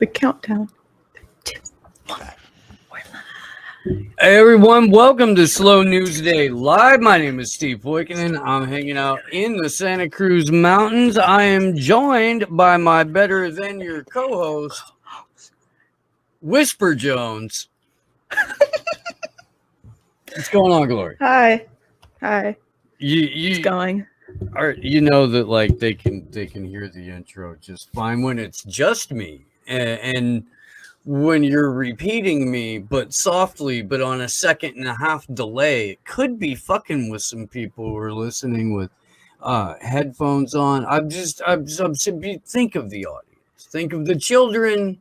The countdown. 2, 1. Hey everyone, welcome to Slow News Day Live. My name is Steve Boykinen. I'm hanging out in the Santa Cruz Mountains. I am joined by my better than your co-host, Whisper Jones. What's going on, Glory? Hi. It's going. You know that like they can hear the intro just fine when it's just me, and when you're repeating me, but softly, but on a 1.5-second delay. It could be fucking with some people who are listening with headphones on. Think of the audience. Think of the children.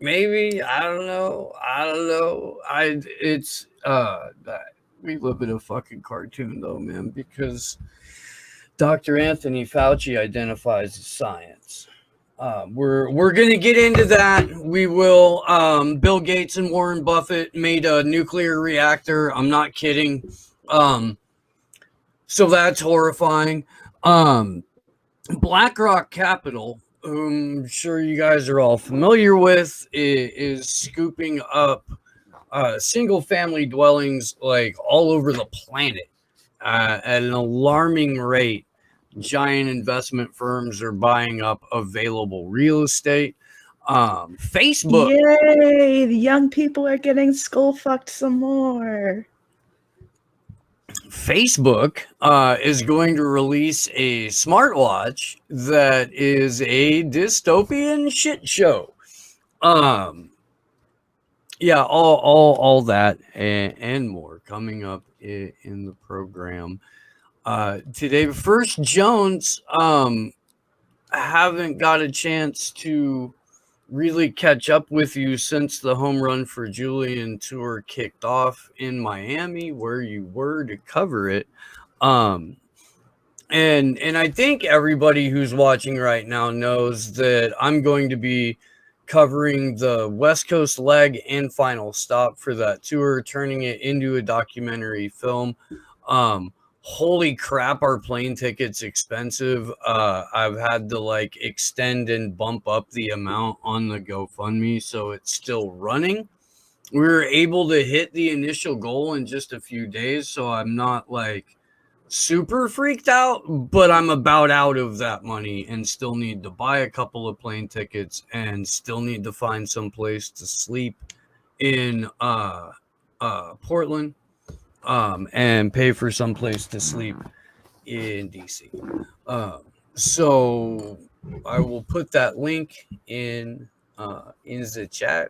Maybe I don't know. We live in a fucking cartoon though, man, because Dr. Anthony Fauci identifies as science. We're gonna get into that. We will. Bill Gates and Warren Buffett made a nuclear reactor. I'm not kidding. So that's horrifying. BlackRock Capital, whom I'm sure you guys are all familiar with, is scooping up single-family dwellings like all over the planet at an alarming rate. Giant investment firms are buying up available real estate. Facebook. Yay! The young people are getting skull fucked some more. Facebook is going to release a smartwatch that is a dystopian shit show. Yeah, all that and more coming up in the program. Today, first, Jones, haven't got a chance to really catch up with you since the Home Run for Julian tour kicked off in Miami, where you were to cover it. And I think everybody who's watching right now knows that I'm going to be covering the West Coast leg and final stop for that tour, turning it into a documentary film. Holy crap, are plane tickets expensive. I've had to like extend and bump up the amount on the GoFundMe, so it's still running. We were able to hit the initial goal in just a few days, so I'm not like super freaked out, but I'm about out of that money and still need to buy a couple of plane tickets and still need to find some place to sleep in Portland. And pay for some place to sleep in DC. So I will put that link in the chat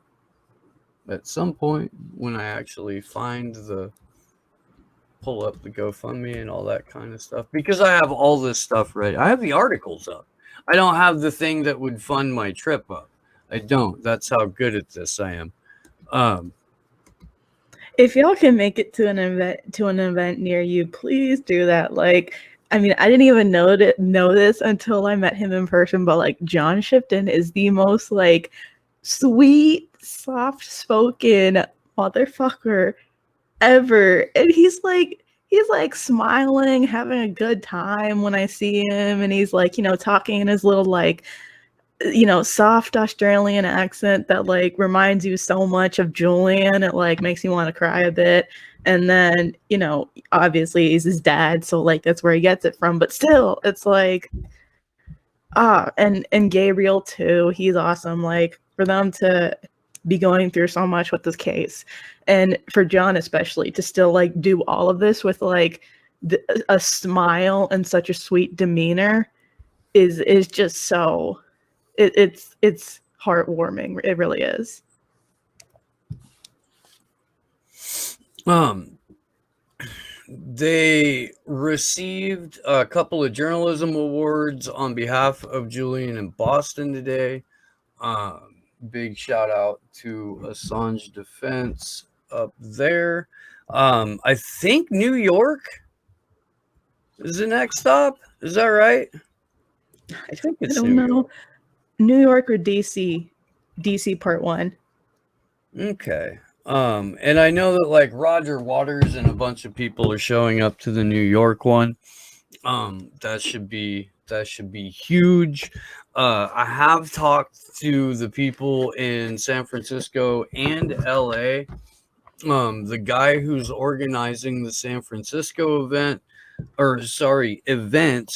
at some point when I actually pull up the GoFundMe and all that kind of stuff, because I have all this stuff ready. I have the articles up. I don't have the thing that would fund my trip up. I don't. That's how good at this I am. If y'all can make it to an event near you, please do that. Like, I mean, I didn't even know this until I met him in person, but like John Shipton is the most like sweet, soft-spoken motherfucker ever. And he's like smiling, having a good time when I see him, and he's like, talking in his little like soft Australian accent that like reminds you so much of Julian. It like makes you want to cry a bit. And then, obviously he's his dad, so like that's where he gets it from. But still, it's like and Gabriel too. He's awesome. Like for them to be going through so much with this case, and for John especially to still like do all of this with like a smile and such a sweet demeanor is just so. It's heartwarming. It really is. They received a couple of journalism awards on behalf of Julian in Boston today. Big shout out to Assange Defense up there. I think New York is the next stop. Is that right? I think it's New York. New York or DC part 1. Okay. And I know that like Roger Waters and a bunch of people are showing up to the New York one. That should be that should be huge. I have talked to the people in San Francisco and LA. The guy who's organizing the San Francisco events,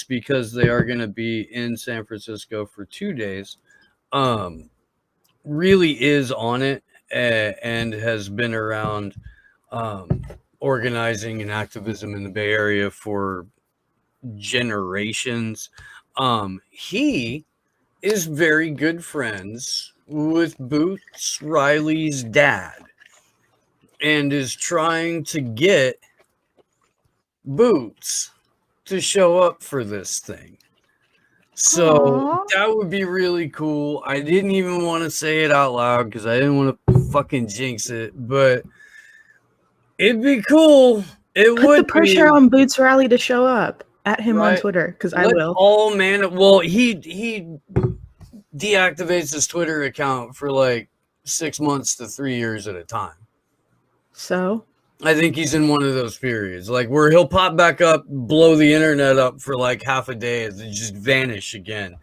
because they are going to be in San Francisco for 2 days, really is on it, and has been around organizing and activism in the Bay Area for generations. He is very good friends with Boots Riley's dad and is trying to get Boots to show up for this thing. So Aww. that would be really cool. I didn't even want to say it out loud because I didn't want to fucking jinx it, but it'd be cool. It Put would the pressure be, on Boots Riley to show up. At him on right? Twitter, because I Let's will. all man. Well, he deactivates his Twitter account for like 6 months to 3 years at a time. So I think he's in one of those periods, like where he'll pop back up, blow the internet up for like half a day, and then just vanish again.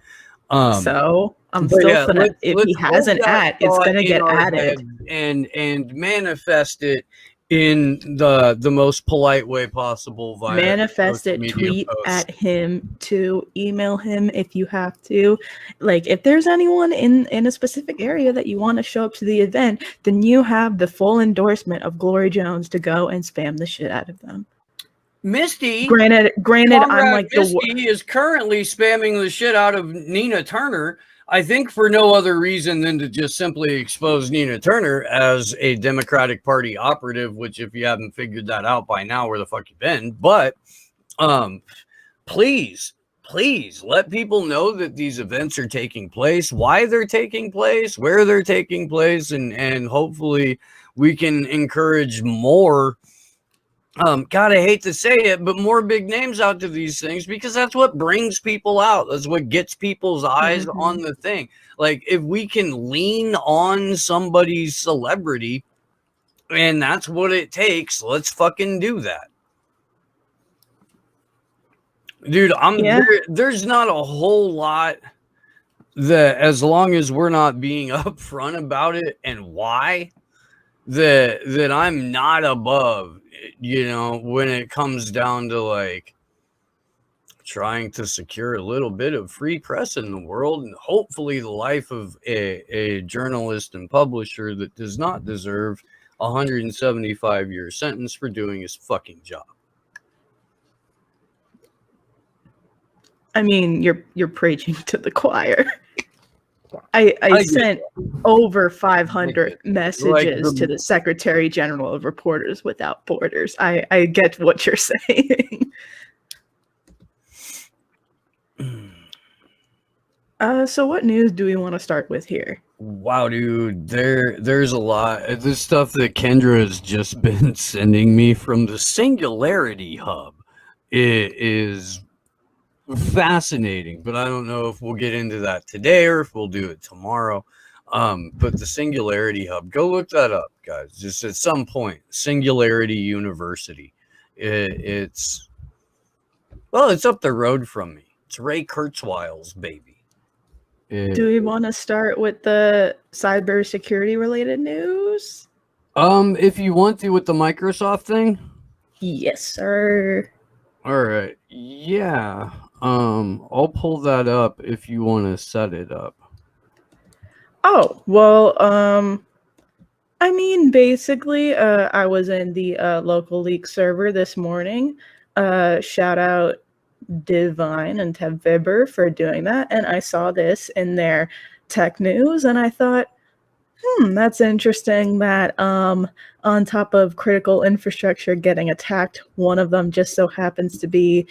I'm still gonna. If he has an ad, it's gonna get added and manifest it in the most polite way possible via manifest it, tweet at him, to email him if you have to. Like, if there's anyone in a specific area that you want to show up to the event, then you have the full endorsement of Glory Jones to go and spam the shit out of them. Misty, granted, I'm like Misty is currently spamming the shit out of Nina Turner. I think for no other reason than to just simply expose Nina Turner as a Democratic Party operative, which, if you haven't figured that out by now, where the fuck you been? But please let people know that these events are taking place, why they're taking place, where they're taking place, and hopefully we can encourage more. God, I hate to say it, but more big names out to these things, because that's what brings people out. That's what gets people's eyes on the thing. Like, if we can lean on somebody's celebrity and that's what it takes, let's fucking do that. Dude, there's not a whole lot that, as long as we're not being upfront about it and why, that I'm not above, when it comes down to like trying to secure a little bit of free press in the world, and hopefully the life of a journalist and publisher that does not deserve a 175-year sentence for doing his fucking job. I mean, you're preaching to the choir. I sent over 500 messages to the Secretary General of Reporters Without Borders. I get what you're saying. So what news do we want to start with here? Wow, dude, there's a lot. This stuff that Kendra has just been sending me from the Singularity Hub is fascinating, but I don't know if we'll get into that today or if we'll do it tomorrow. But the Singularity Hub, go look that up, guys. Just at some point, Singularity University. It's up the road from me. It's Ray Kurzweil's baby. Do we want to start with the cybersecurity related news? If you want to, with the Microsoft thing. Yes, sir. All right. Yeah. I'll pull that up if you want to set it up. Oh, well, I mean, basically, I was in the local leak server this morning. Shout out Divine and Tev Vibber for doing that. And I saw this in their tech news, and I thought, that's interesting that on top of critical infrastructure getting attacked, one of them just so happens to be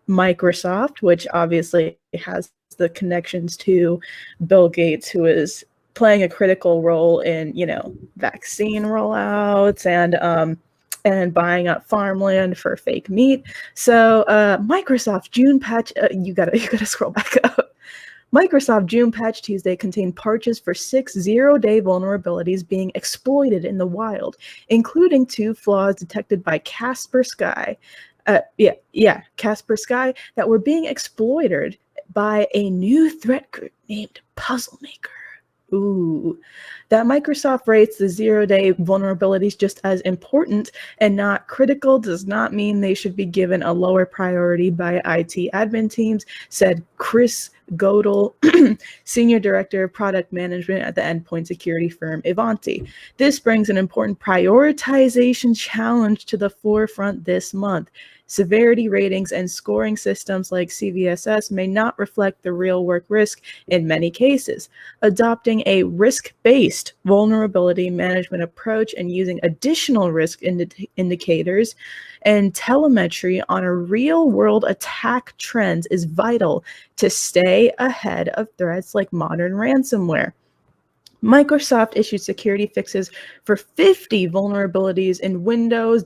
Microsoft, which obviously has the connections to Bill Gates, who is playing a critical role in, vaccine rollouts and buying up farmland for fake meat. So Microsoft June patch, you gotta scroll back up. Microsoft June patch Tuesday contained patches for 6 zero-day vulnerabilities being exploited in the wild, including 2 flaws detected by Kaspersky. Kaspersky, that were being exploited by a new threat group named Puzzlemaker. Ooh, that Microsoft rates the 0-day vulnerabilities just as important and not critical does not mean they should be given a lower priority by IT admin teams, said Chris Godel, Senior Director of Product Management at the endpoint security firm Ivanti. This brings an important prioritization challenge to the forefront this month. Severity ratings and scoring systems like CVSS may not reflect the real work risk in many cases. Adopting a risk-based vulnerability management approach and using additional risk indicators and telemetry on a real-world attack trends is vital to stay ahead of threats like modern ransomware. Microsoft issued security fixes for 50 vulnerabilities in Windows,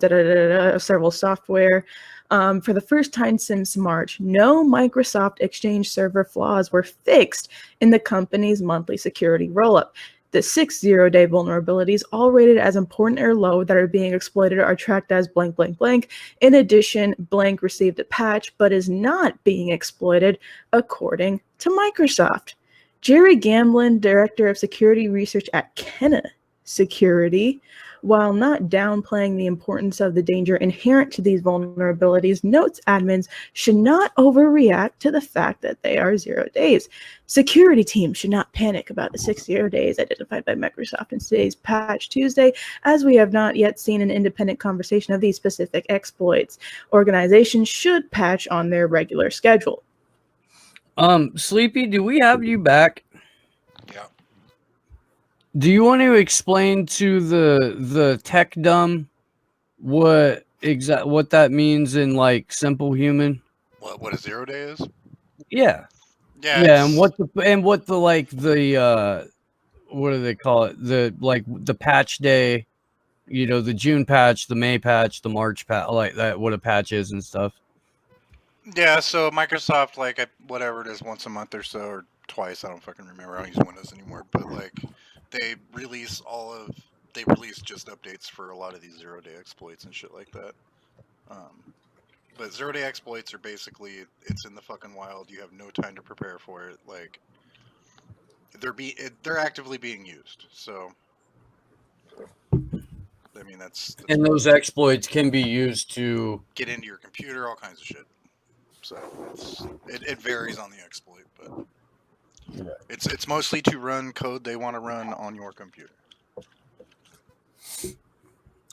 several software. For the first time since March, no Microsoft Exchange Server flaws were fixed in the company's monthly security rollup. The 6 0-day vulnerabilities, all rated as important or low, that are being exploited are tracked as blank, blank, blank. In addition, blank received a patch but is not being exploited, according to Microsoft. Jerry Gamblin, Director of Security Research at Kenna Security, while not downplaying the importance of the danger inherent to these vulnerabilities, notes admins should not overreact to the fact that they are 0 days. Security teams should not panic about the 6 0 days identified by Microsoft in today's Patch Tuesday, as we have not yet seen an independent conversation of these specific exploits. Organizations should patch on their regular schedule. Sleepy, do we have you back? Yeah. Do you want to explain to the tech dumb what that means in like simple human? What a 0 day is? Yeah. Yeah, and what the like the what do they call it? The patch day, the June patch, the May patch, the March patch, like that, what a patch is and stuff. Yeah, so Microsoft, like, whatever it is, once a month or so, or twice, I don't fucking remember. I don't use Windows anymore, but like, they release just updates for a lot of these 0 day exploits and shit like that. But 0 day exploits are basically, it's in the fucking wild. You have no time to prepare for it. Like, they're actively being used. So, I mean, that's and those exploits can be used to get into your computer, all kinds of shit. So it varies on the exploit, but it's mostly to run code they want to run on your computer.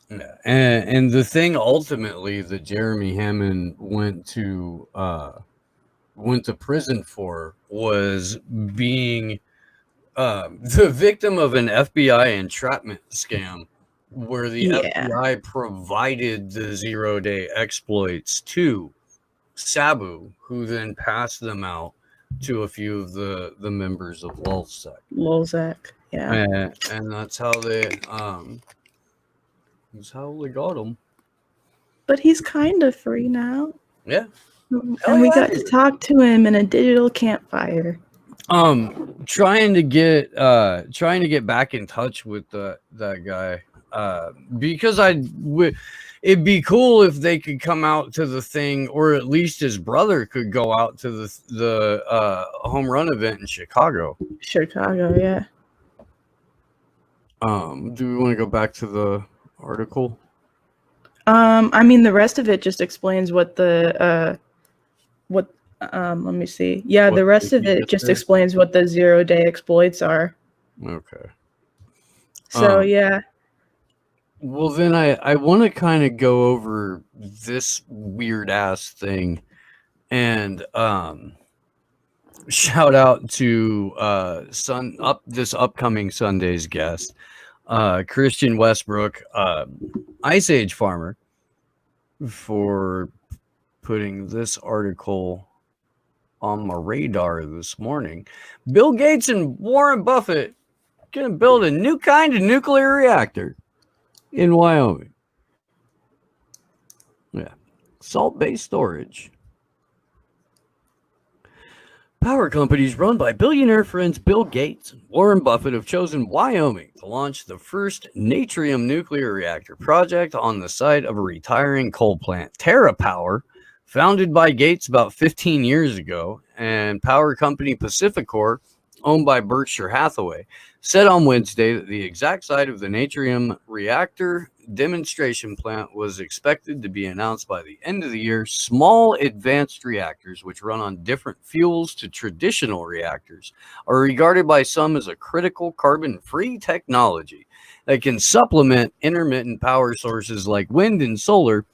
Yeah. And the thing ultimately that Jeremy Hammond went to prison for was being the victim of an FBI entrapment scam where the FBI provided the 0 day exploits to Sabu, who then passed them out to a few of the members of LulzSec, yeah. And that's how they got him. But he's kind of free now. Yeah. And we got to talk to him in a digital campfire. Trying to get back in touch with that guy. Because it'd be cool if they could come out to the thing, or at least his brother could go out to the home run event in Chicago. Yeah. Do we want to go back to the article? I mean, the rest of it just explains what let me see. Yeah, the rest of it just explains what the 0 day exploits are. Okay. So, yeah. Well, then I want to kind of go over this weird ass thing and shout out to this upcoming Sunday's guest, Christian Westbrook, Ice Age farmer, for putting this article on my radar this morning. Bill Gates and Warren Buffett gonna build a new kind of nuclear reactor in Wyoming. Yeah. Salt-based storage. Power companies run by billionaire friends Bill Gates and Warren Buffett have chosen Wyoming to launch the first natrium nuclear reactor project on the site of a retiring coal plant. TerraPower, founded by Gates about 15 years ago and power company Pacificor, owned by Berkshire Hathaway, said on Wednesday that the exact site of the Natrium reactor demonstration plant was expected to be announced by the end of the year. Small advanced reactors, which run on different fuels to traditional reactors, are regarded by some as a critical carbon-free technology that can supplement intermittent power sources like wind and solar,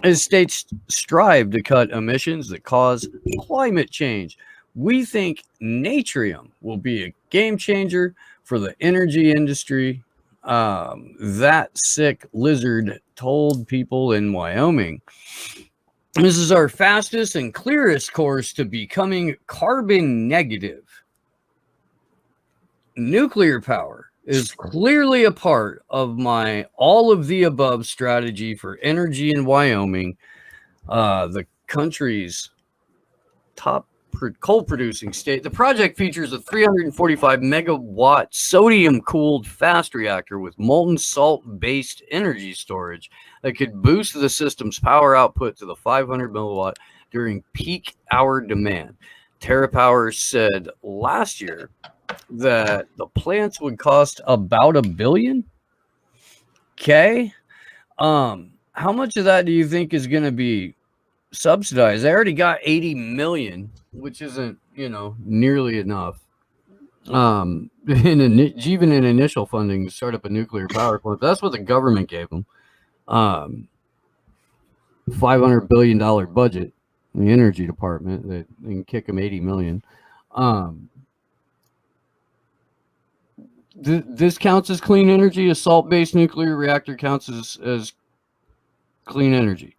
as states strive to cut emissions that cause climate change. We think Natrium will be a game changer for the energy industry. That sick lizard told people in Wyoming. This is our fastest and clearest course to becoming carbon negative. Nuclear power is clearly a part of my all of the above strategy for energy in Wyoming, the country's top coal producing state. The project features a 345 megawatt sodium cooled fast reactor with molten salt based energy storage that could boost the system's power output to the 500 milliwatt during peak hour demand. TerraPower said last year that the plants would cost about $1 billion. Okay. How much of that do you think is going to be subsidized? They already got 80 million, which isn't, nearly enough. Even in initial funding to start up a nuclear power plant. That's what the government gave them. $500 billion budget in the energy department that they can kick them 80 million. This counts as clean energy. A salt-based nuclear reactor counts as clean energy.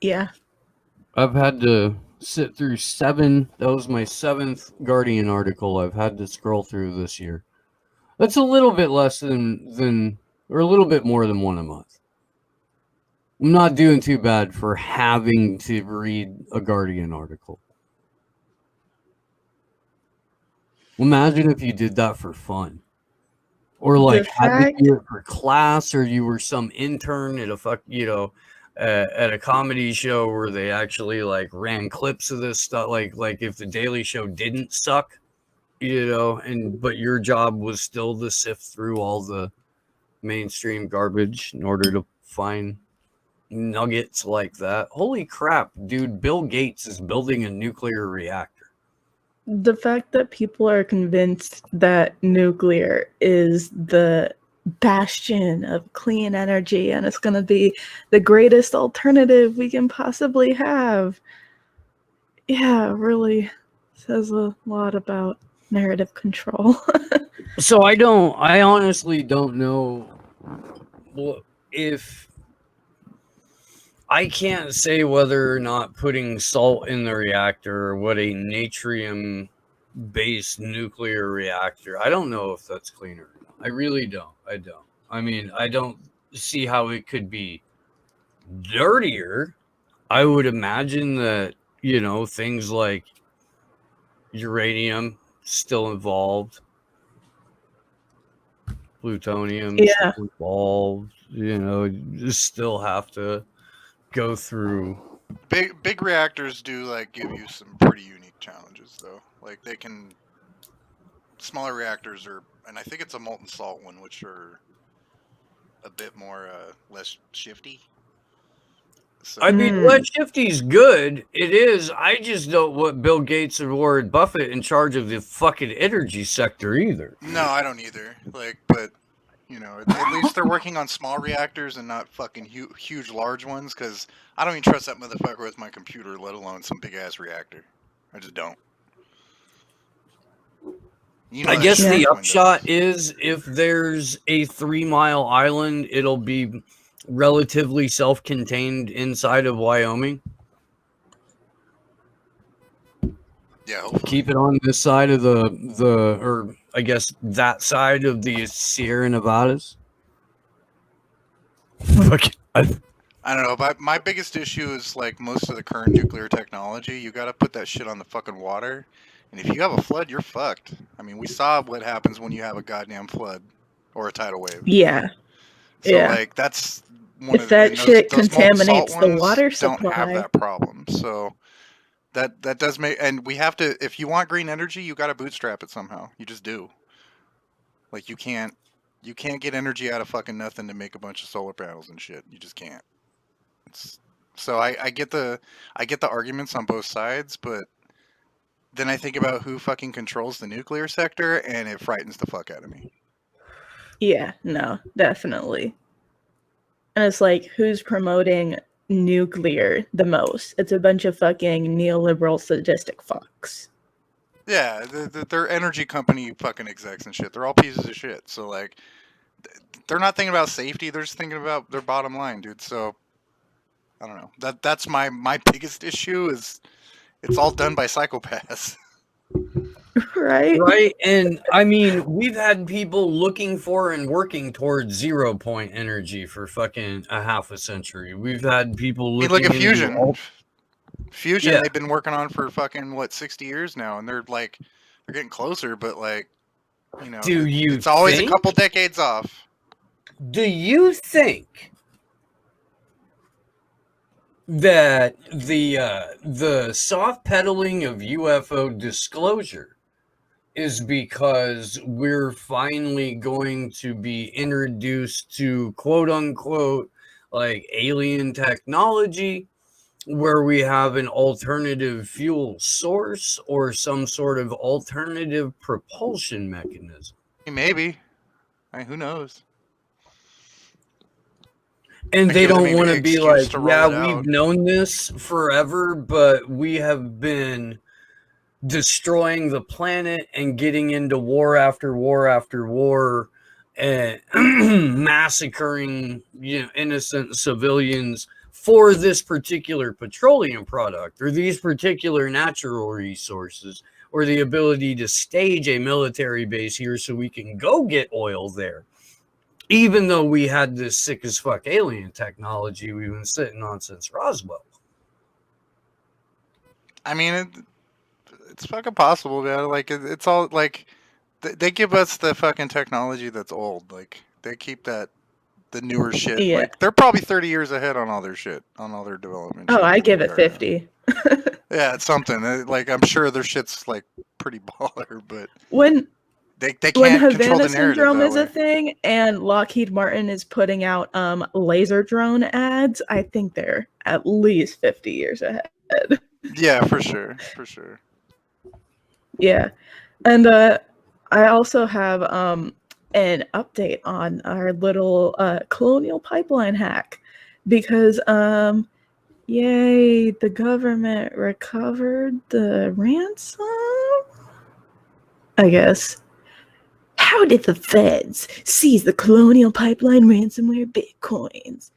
Yeah. I've had to sit through 7. That was my 7th Guardian article I've had to scroll through this year. That's a little bit less than or a little bit more than one a month. I'm not doing too bad for having to read a Guardian article. Imagine if you did that for fun. Or like had to do it for class, or you were some intern at at a comedy show where they actually like ran clips of this stuff, like if the Daily Show didn't suck, but your job was still to sift through all the mainstream garbage in order to find nuggets like that. Holy crap, dude, Bill Gates is building a nuclear reactor. The fact that people are convinced that nuclear is the bastion of clean energy and it's going to be the greatest alternative we can possibly have, really says a lot about narrative control. So I honestly don't know if I can't say whether or not putting salt in the reactor or what a natrium-based nuclear reactor, I don't know if that's cleaner. I really don't. I don't. I mean, I don't see how it could be dirtier. I would imagine that, things like uranium still involved, plutonium still involved, you still have to go through. Big reactors do give you some pretty unique challenges though. Like smaller reactors are, and I think it's a molten salt one, which are a bit more less shifty. So, I mean, less shifty's good. It is. I just don't want Bill Gates or Warren Buffett in charge of the fucking energy sector either. No, I don't either. But at least they're working on small reactors and not fucking huge large ones, because I don't even trust that motherfucker with my computer, let alone some big ass reactor. I just don't. I guess the upshot is if there's a 3-mile island, it'll be relatively self-contained inside of Wyoming. Yeah, hopefully. Keep it on this side of or I guess that side of the Sierra Nevadas. I don't know, but my biggest issue is most of the current nuclear technology, you gotta put that shit on the fucking water. And if you have a flood, you're fucked. I mean, we saw what happens when you have a goddamn flood or a tidal wave. Yeah. So that's one if that shit contaminates the water supply. Don't have that problem. So that does make, and we have to, if you want green energy, you got to bootstrap it somehow. You just do. Like you can't get energy out of fucking nothing to make a bunch of solar panels and shit. You just can't. So I get the arguments on both sides, but then I think about who fucking controls the nuclear sector, and it frightens the fuck out of me. Yeah, no, definitely. And it's like, who's promoting nuclear the most? It's a bunch of fucking neoliberal sadistic fucks. Yeah, they're energy company fucking execs and shit. They're all pieces of shit. So like, they're not thinking about safety. They're just thinking about their bottom line, dude. So I don't know. That's my biggest issue is it's all done by psychopaths. Right? And I mean, we've had people looking for and working towards 0 point energy for fucking a half a century. We've had people looking look at fusion. into Fusion, Yeah. they've been working on for fucking 60 years now, and they're getting closer, but like, you know, it's always a couple decades off. Do you think that the soft pedaling of UFO disclosure is because we're finally going to be introduced to quote unquote like alien technology where we have an alternative fuel source or some sort of alternative propulsion mechanism? Maybe. Who knows? And they don't want to be like, yeah, we've known this forever, but we have been destroying the planet and getting into war after war after war and massacring, innocent civilians for this particular petroleum product or these particular natural resources or the ability to stage a military base here so we can go get oil there. Even though we had this sick as fuck alien technology we've been sitting on since Roswell. I mean, it's fucking possible, man. Like, it's all like they give us the fucking technology that's old. Like, they keep the newer shit. Yeah. Like, they're probably 30 years ahead on all their shit, on all their development. Oh, I give it 50. Yeah, it's something. Like, I'm sure their shit's like pretty baller, but when they can't when control Havana the narrative syndrome is way. a thing and Lockheed Martin is putting out laser drone ads, I think they're at least 50 years ahead. Yeah, for sure. Yeah. And I also have an update on our little colonial pipeline hack because yay, the government recovered the ransom, I guess. How did the feds seize the colonial pipeline ransomware bitcoins?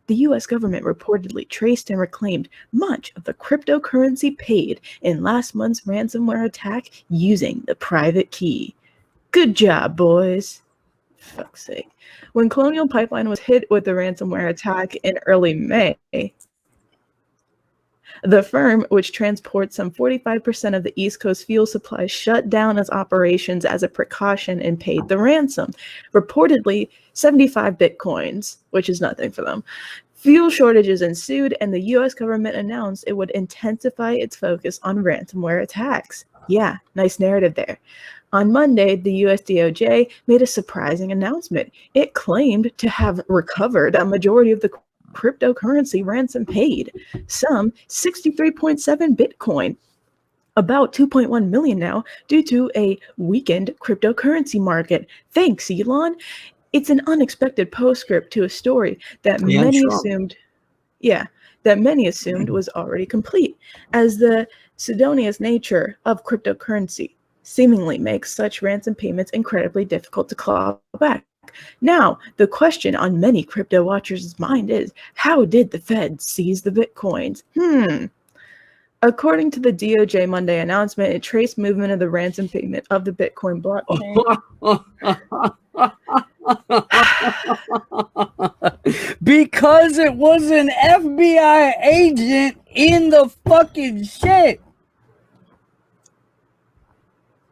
The U.S. government reportedly traced and reclaimed much of the cryptocurrency paid in last month's ransomware attack using the private key. Good job, boys. Fuck's sake. When Colonial Pipeline was hit with the ransomware attack in early May, the firm, which transports some 45% of the East Coast fuel supply, shut down its operations as a precaution and paid the ransom. Reportedly, 75 bitcoins, which is nothing for them. Fuel shortages ensued, and the U.S. government announced it would intensify its focus on ransomware attacks. Yeah, nice narrative there. On Monday, the U.S. DOJ made a surprising announcement. It claimed to have recovered a majority of the cryptocurrency ransom paid, some 63.7 Bitcoin, about 2.1 million now, due to a weakened cryptocurrency market. Thanks, Elon. It's an unexpected postscript to a story that many assumed was already complete, as the pseudonymous nature of cryptocurrency seemingly makes such ransom payments incredibly difficult to claw back. Now, the question on many crypto watchers' mind is, how did the Fed seize the bitcoins? According to the DOJ Monday announcement, it traced movement of the ransom payment of the Bitcoin blockchain. Because it was an FBI agent in the fucking shit.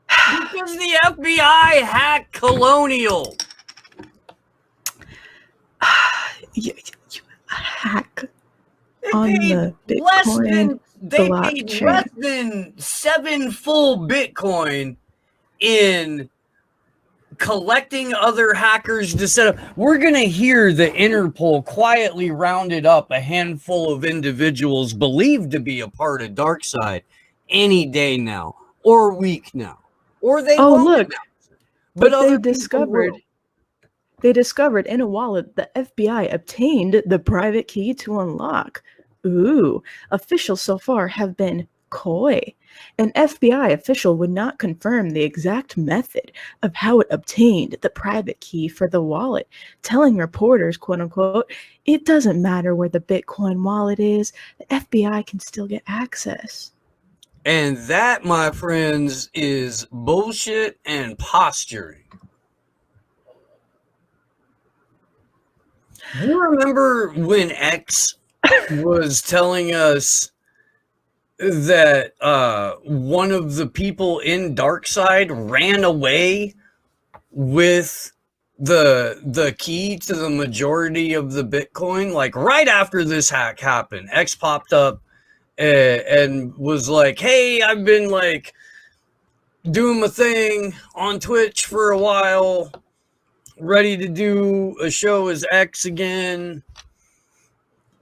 Because the FBI hacked Colonial. You hack on the Bitcoin. they paid less than 7 full Bitcoin in collecting other hackers to set up. We're going to hear the Interpol quietly rounded up a handful of individuals believed to be a part of DarkSide any day now, or week now, or they won't look, but they discovered in a wallet the FBI obtained the private key to unlock. Ooh, officials so far have been coy. An FBI official would not confirm the exact method of how it obtained the private key for the wallet, telling reporters, quote unquote, it doesn't matter where the Bitcoin wallet is, the FBI can still get access. And that, my friends, is bullshit and posturing. You remember when X was telling us that one of the people in DarkSide ran away with the key to the majority of the Bitcoin? Like right after this hack happened, X popped up and was like, hey, I've been like doing my thing on Twitch for a while, ready to do a show as X again.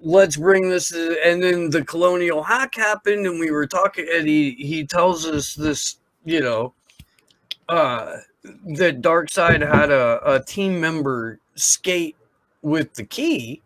Let's bring this. And then the Colonial hack happened, and we were talking, and he tells us this, that DarkSide had a team member skate with the key.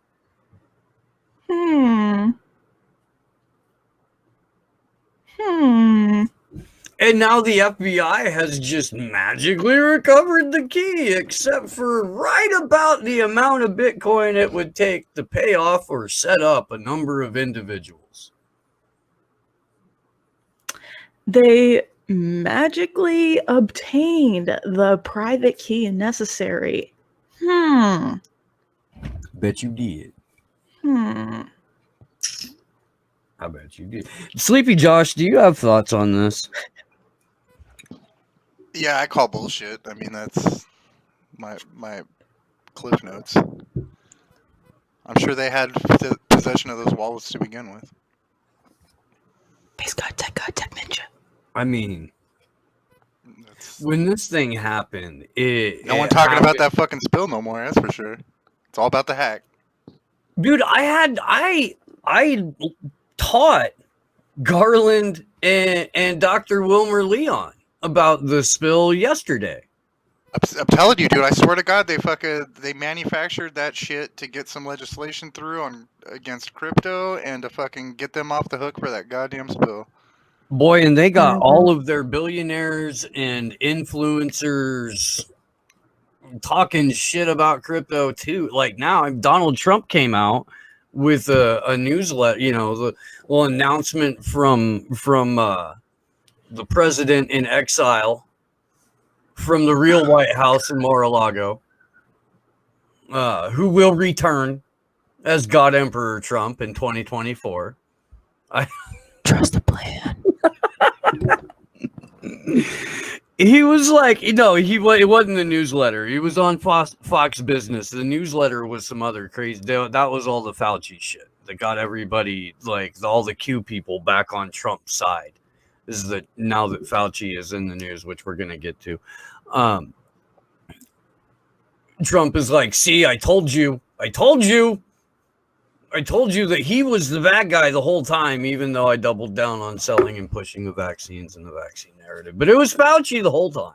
And now the FBI has just magically recovered the key, except for right about the amount of Bitcoin it would take to pay off or set up a number of individuals. They magically obtained the private key necessary. Bet you did. I bet you did. Sleepy Josh, do you have thoughts on this? Yeah, I call bullshit. I mean, that's my cliff notes. I'm sure they had possession of those wallets to begin with. Base God, Tech Ninja. I mean, when this thing happened, no one talking about that fucking spill no more. That's for sure. It's all about the hack, dude. I taught Garland and Dr. Wilmer Leon about the spill yesterday. I'm telling you, dude. I swear to God, they manufactured that shit to get some legislation through against crypto and to fucking get them off the hook for that goddamn spill. Boy, and they got all of their billionaires and influencers talking shit about crypto too. Like now, Donald Trump came out with a newsletter, the little announcement from the president in exile from the real White House in Mar-a-Lago, who will return as God Emperor Trump in 2024. I trust the plan. He was like, it wasn't the newsletter. He was on Fox Business. The newsletter was some other crazy. That was all the Fauci shit that got everybody, like all the Q people, back on Trump's side. This is now that Fauci is in the news, which we're gonna get to. Trump is like, see, I told you that he was the bad guy the whole time, even though I doubled down on selling and pushing the vaccines and the vaccine narrative. But it was Fauci the whole time.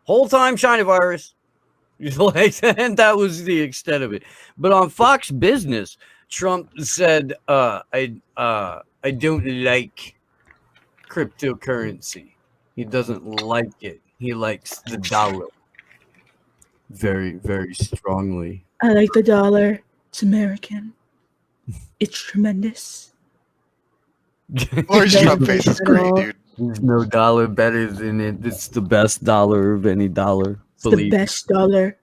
Whole time, China virus. And that was the extent of it. But on Fox Business, Trump said, I don't like cryptocurrency. He doesn't like it. He likes the dollar. Very, very strongly. I like the dollar. It's American. It's tremendous. Lori's Trump face is great, dude. There's no dollar better than it. It's the best dollar of any dollar. It's the best dollar.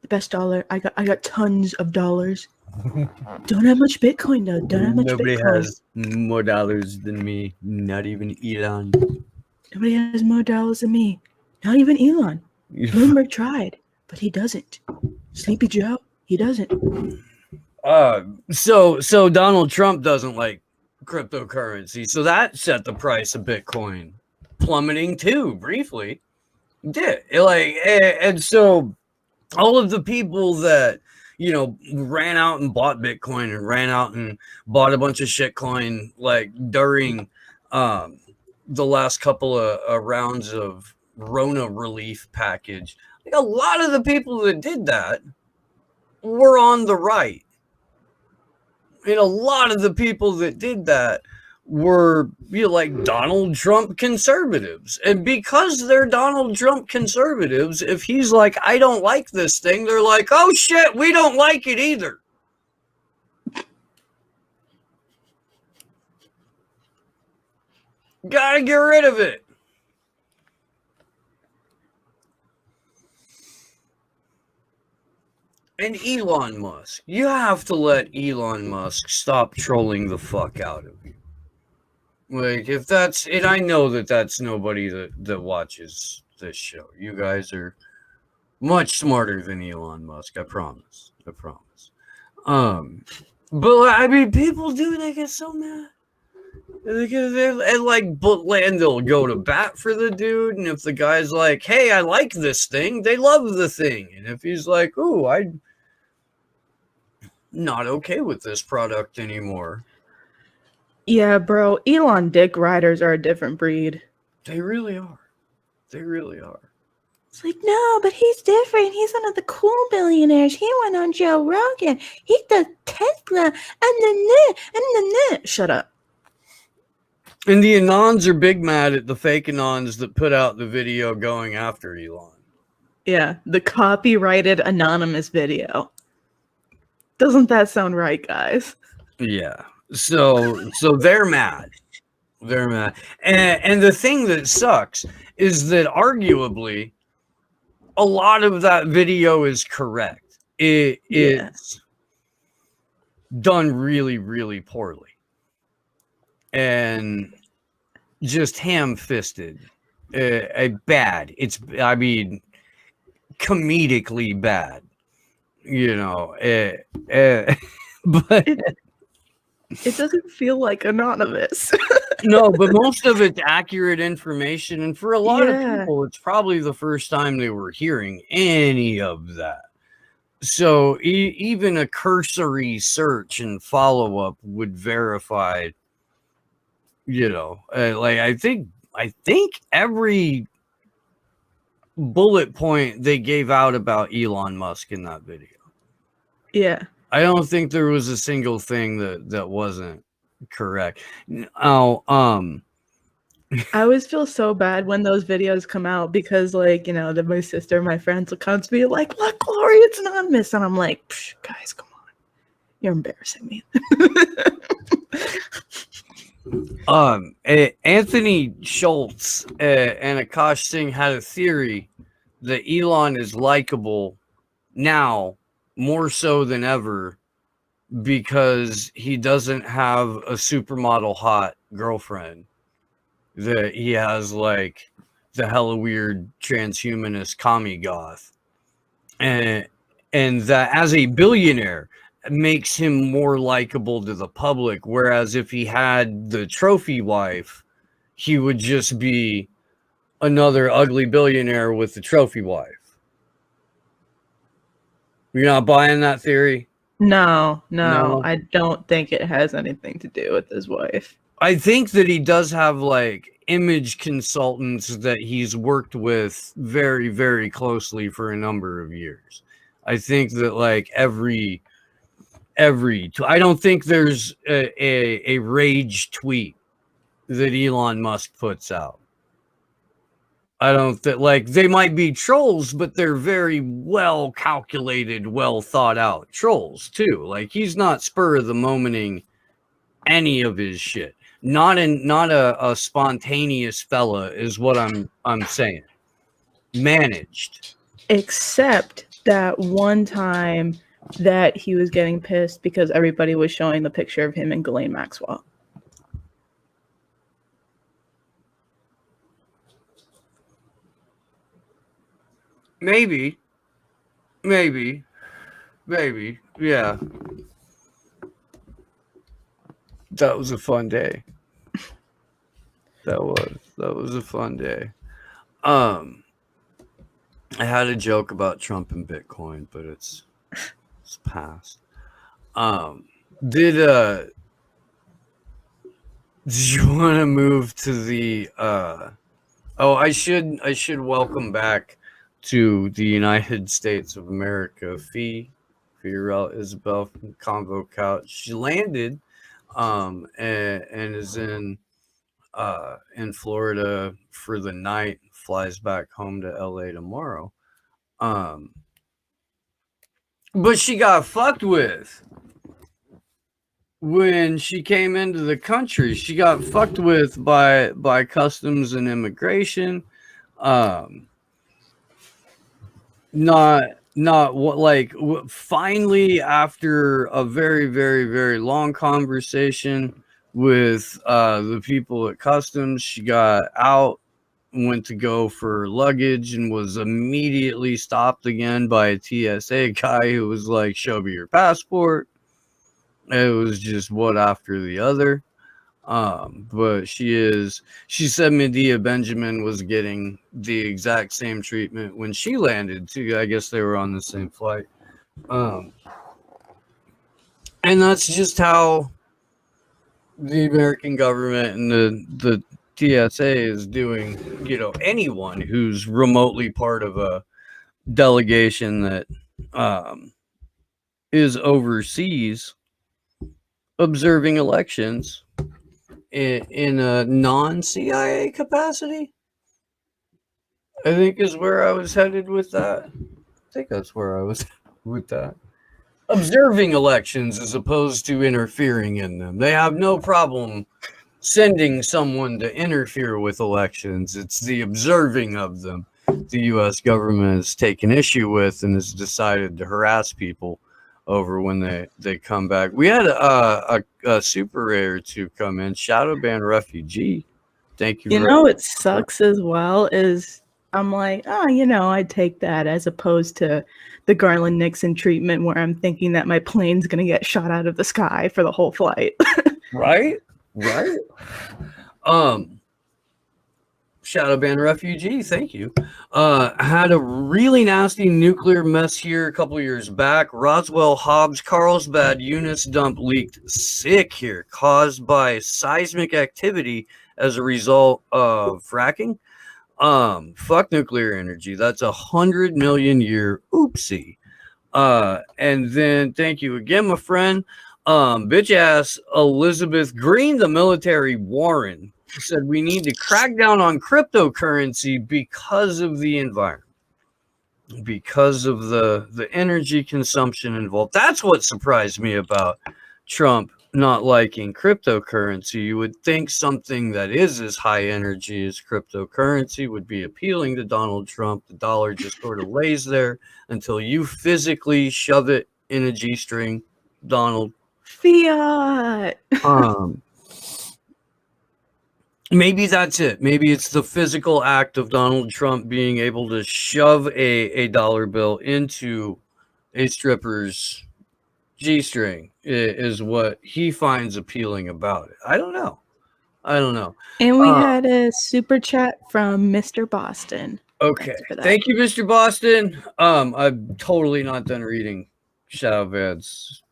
The best dollar. I got tons of dollars. Don't have much Bitcoin though. Nobody has more dollars than me. Not even Elon. Nobody has more dollars than me. Not even Elon. Bloomberg tried, but he doesn't. Sleepy Joe, he doesn't. So Donald Trump doesn't like cryptocurrency. So that set the price of Bitcoin plummeting too, briefly. Did like, and so all of the people that, you know, ran out and bought Bitcoin and ran out and bought a bunch of shitcoin like during the last couple of rounds of Rona relief package, like a lot of the people that did that were on the right. And a lot of the people that did that were, you know, like Donald Trump conservatives. And because they're Donald Trump conservatives, if he's like, I don't like this thing, they're like, oh shit, we don't like it either. Gotta get rid of it. And Elon Musk, you have to let Elon Musk stop trolling the fuck out of you. Like, if that's, and I know that that's nobody that watches this show. You guys are much smarter than Elon Musk. I promise. I promise. But I mean, people do. They get so mad. And like, but they'll go to bat for the dude. And if the guy's like, "Hey, I like this thing," they love the thing. And if he's like, "Ooh, I'm not okay with this product anymore," Yeah, bro. Elon dick riders are a different breed. they really are. They really are. It's like, no, but he's different. He's one of the cool billionaires. He went on Joe Rogan. He does Tesla and the. Shut up. And the Anons are big mad at the fake Anons that put out the video going after Elon. Yeah, the copyrighted anonymous video. Doesn't that sound right, guys? Yeah. So they're mad. They're mad. And the thing that sucks is that arguably a lot of that video is correct. It's done really, really poorly. And just ham-fisted. Bad. It's, I mean, comedically bad. You know, but it doesn't feel like anonymous. No, but most of it's accurate information, and for a lot of people, it's probably the first time they were hearing any of that. So even a cursory search and follow-up would verify, you know, like I think every bullet point they gave out about Elon Musk in that video. Yeah. I don't think there was a single thing that wasn't correct. Oh, I always feel so bad when those videos come out because, like, you know, my sister, my friends will come to me like, look, Glory, it's anonymous. And I'm like, guys, come on. You're embarrassing me. Anthony Schultz and Akash Singh had a theory that Elon is likable now more so than ever because he doesn't have a supermodel hot girlfriend. That he has like the hella weird transhumanist commie goth, and that as a billionaire makes him more likable to the public, whereas if he had the trophy wife, he would just be another ugly billionaire with the trophy wife. You're not buying that theory? No, I don't think it has anything to do with his wife. I think that he does have like image consultants that he's worked with very, very closely for a number of years. I think that like every I don't think there's a rage tweet that Elon Musk puts out. I don't think, like, they might be trolls, but they're very well calculated, well thought out trolls too. Like, he's not spur of the momenting any of his shit. Not a spontaneous fella is what I'm saying. Managed. Except that one time that he was getting pissed because everybody was showing the picture of him and Ghislaine Maxwell. Maybe, yeah. That was a fun day. That was a fun day. I had a joke about Trump and Bitcoin, but it's past. Did you want to move to the oh, I should welcome back to the United States of America Fiorel Isabel from Convo Couch. She landed and is in Florida for the night, flies back home to LA tomorrow. But she got fucked with when she came into the country. She got fucked with by customs and immigration. Not what like finally, after a very very very long conversation with the people at customs, she got out, went to go for luggage, and was immediately stopped again by a TSA guy who was like, show me your passport. It was just one after the other. But she said Medea Benjamin was getting the exact same treatment when she landed too. I guess they were on the same flight. And that's just how the American government and the TSA is doing, anyone who's remotely part of a delegation that is overseas observing elections in a non-CIA capacity, I think is where I was headed with that. I think that's where I was with that. Observing elections as opposed to interfering in them. They have no problem sending someone to interfere with elections. It's the observing of them the U.S. government has taken issue with and has decided to harass people over when they come back. We had a super rare to come in, Shadowban Refugee. Thank you. It sucks as well is I'm like, I'd take that as opposed to the Garland Nixon treatment where I'm thinking that my plane's going to get shot out of the sky for the whole flight. Right. Shadowban Refugee, thank you. Had a really nasty nuclear mess here a couple years back. Roswell, Hobbs, Carlsbad, Eunice dump leaked sick here, caused by seismic activity as a result of fracking. Fuck nuclear energy. That's 100 million year oopsie. And then thank you again, my friend. Bitch ass Elizabeth Green, the military Warren, said we need to crack down on cryptocurrency because of the environment, because of the energy consumption involved. That's what surprised me about Trump not liking cryptocurrency. You would think something that is as high energy as cryptocurrency would be appealing to Donald Trump. The dollar just sort of lays there until you physically shove it in a G-string, Donald. Fiat. Maybe that's it. Maybe it's the physical act of Donald Trump being able to shove a dollar bill into a stripper's G-string is what he finds appealing about it. I don't know. And we had a super chat from Mr. Boston. Okay. Thank you, Mr. Boston. I'm totally not done reading Shadowban's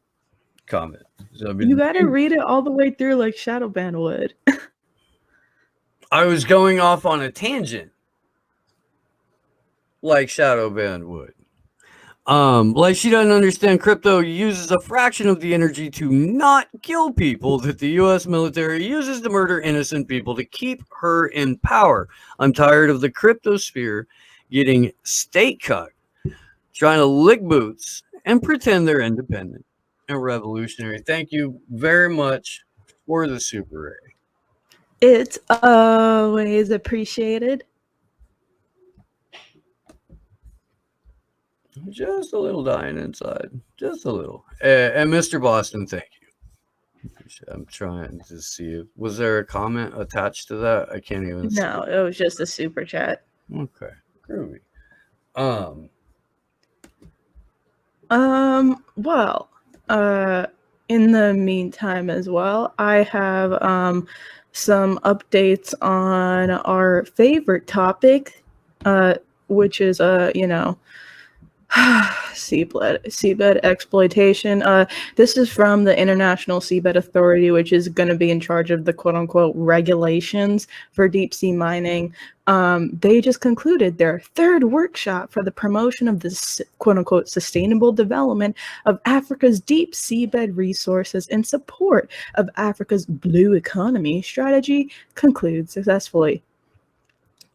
comment. So you got to read it all the way through like Shadowban would. I was going off on a tangent like Shadowban would. Like she doesn't understand crypto uses a fraction of the energy to not kill people that the U.S. military uses to murder innocent people to keep her in power. I'm tired of the cryptosphere getting state cut, trying to lick boots and pretend they're independent and revolutionary. Thank you very much for the Super A. It's always appreciated. Just a little dying inside. Just a little. And Mr. Boston, thank you. I'm trying to see. Was there a comment attached to that? I can't even see. No, it was just a super chat. Okay. Groovy. Well, in the meantime as well, I have some updates on our favorite topic, which is seabed exploitation. This is from the International Seabed Authority, which is going to be in charge of the quote-unquote regulations for deep sea mining. They just concluded their third workshop for the promotion of this quote-unquote sustainable development of Africa's deep seabed resources in support of Africa's blue economy strategy concludes successfully.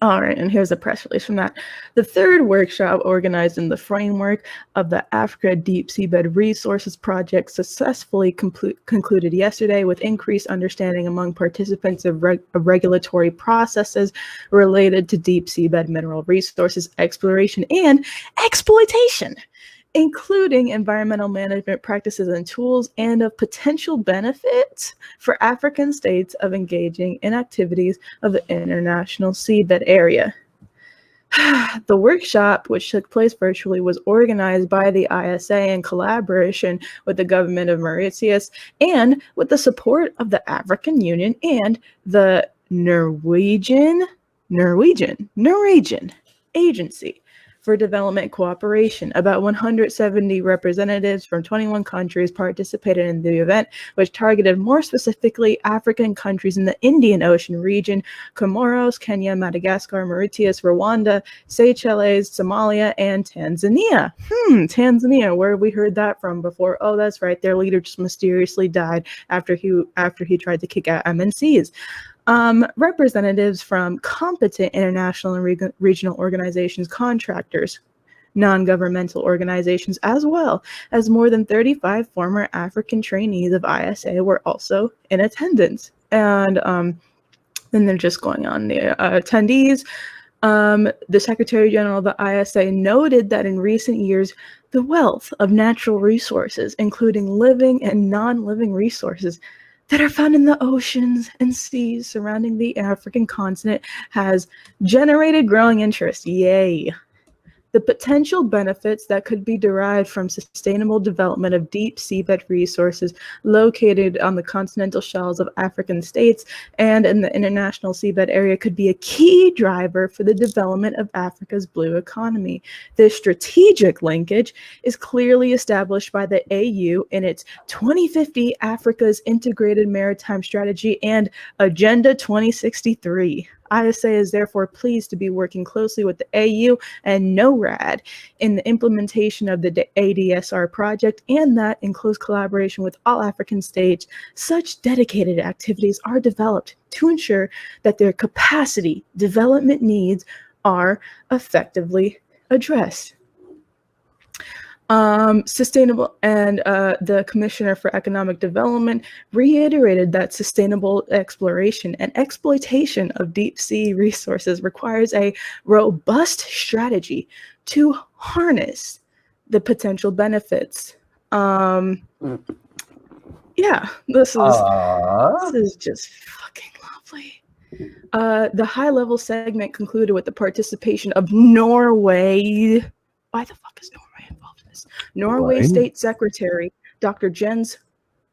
All right, and here's a press release from that. The third workshop, organized in the framework of the Africa Deep Seabed Resources Project, successfully concluded yesterday with increased understanding among participants of regulatory processes related to deep seabed mineral resources exploration and exploitation, including environmental management practices and tools, and of potential benefits for African states of engaging in activities of the international seabed area. The workshop, which took place virtually, was organized by the ISA in collaboration with the government of Mauritius and with the support of the African Union and the Norwegian Agency for Development Cooperation. About 170 representatives from 21 countries participated in the event, which targeted more specifically African countries in the Indian Ocean region: Comoros, Kenya, Madagascar, Mauritius, Rwanda, Seychelles, Somalia, and Tanzania. Tanzania, where have we heard that from before? Oh, that's right, their leader just mysteriously died after he tried to kick out MNCs. Representatives from competent international and regional organizations, contractors, non-governmental organizations, as well as more than 35 former African trainees of ISA were also in attendance. And then they're just going on the attendees. The Secretary General of the ISA noted that in recent years, the wealth of natural resources, including living and non-living resources, that are found in the oceans and seas surrounding the African continent, has generated growing interest. Yay. The potential benefits that could be derived from sustainable development of deep seabed resources located on the continental shelves of African states and in the international seabed area could be a key driver for the development of Africa's blue economy. This strategic linkage is clearly established by the AU in its 2050 Africa's Integrated Maritime Strategy and Agenda 2063. ISA is therefore pleased to be working closely with the AU and NORAD in the implementation of the ADSR project, and that in close collaboration with all African states, such dedicated activities are developed to ensure that their capacity development needs are effectively addressed. Sustainable, and the Commissioner for Economic Development reiterated that sustainable exploration and exploitation of deep sea resources requires a robust strategy to harness the potential benefits. Yeah, this is just fucking lovely. The high-level segment concluded with the participation of Norway. Why the fuck is Norway involved in this? Norway State Secretary Dr. Jens,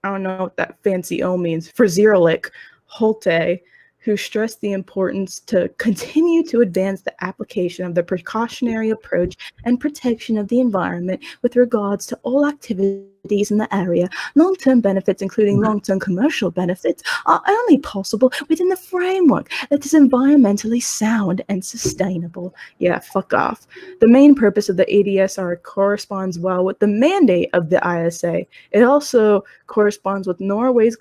I don't know what that fancy O means, Frzyrelik Holte, who stressed the importance to continue to advance the application of the precautionary approach and protection of the environment with regards to all activities in the area. Long-term benefits, including long-term commercial benefits, are only possible within the framework that is environmentally sound and sustainable. Yeah, fuck off. The main purpose of the ADSR corresponds well with the mandate of the ISA. It also corresponds with Norway's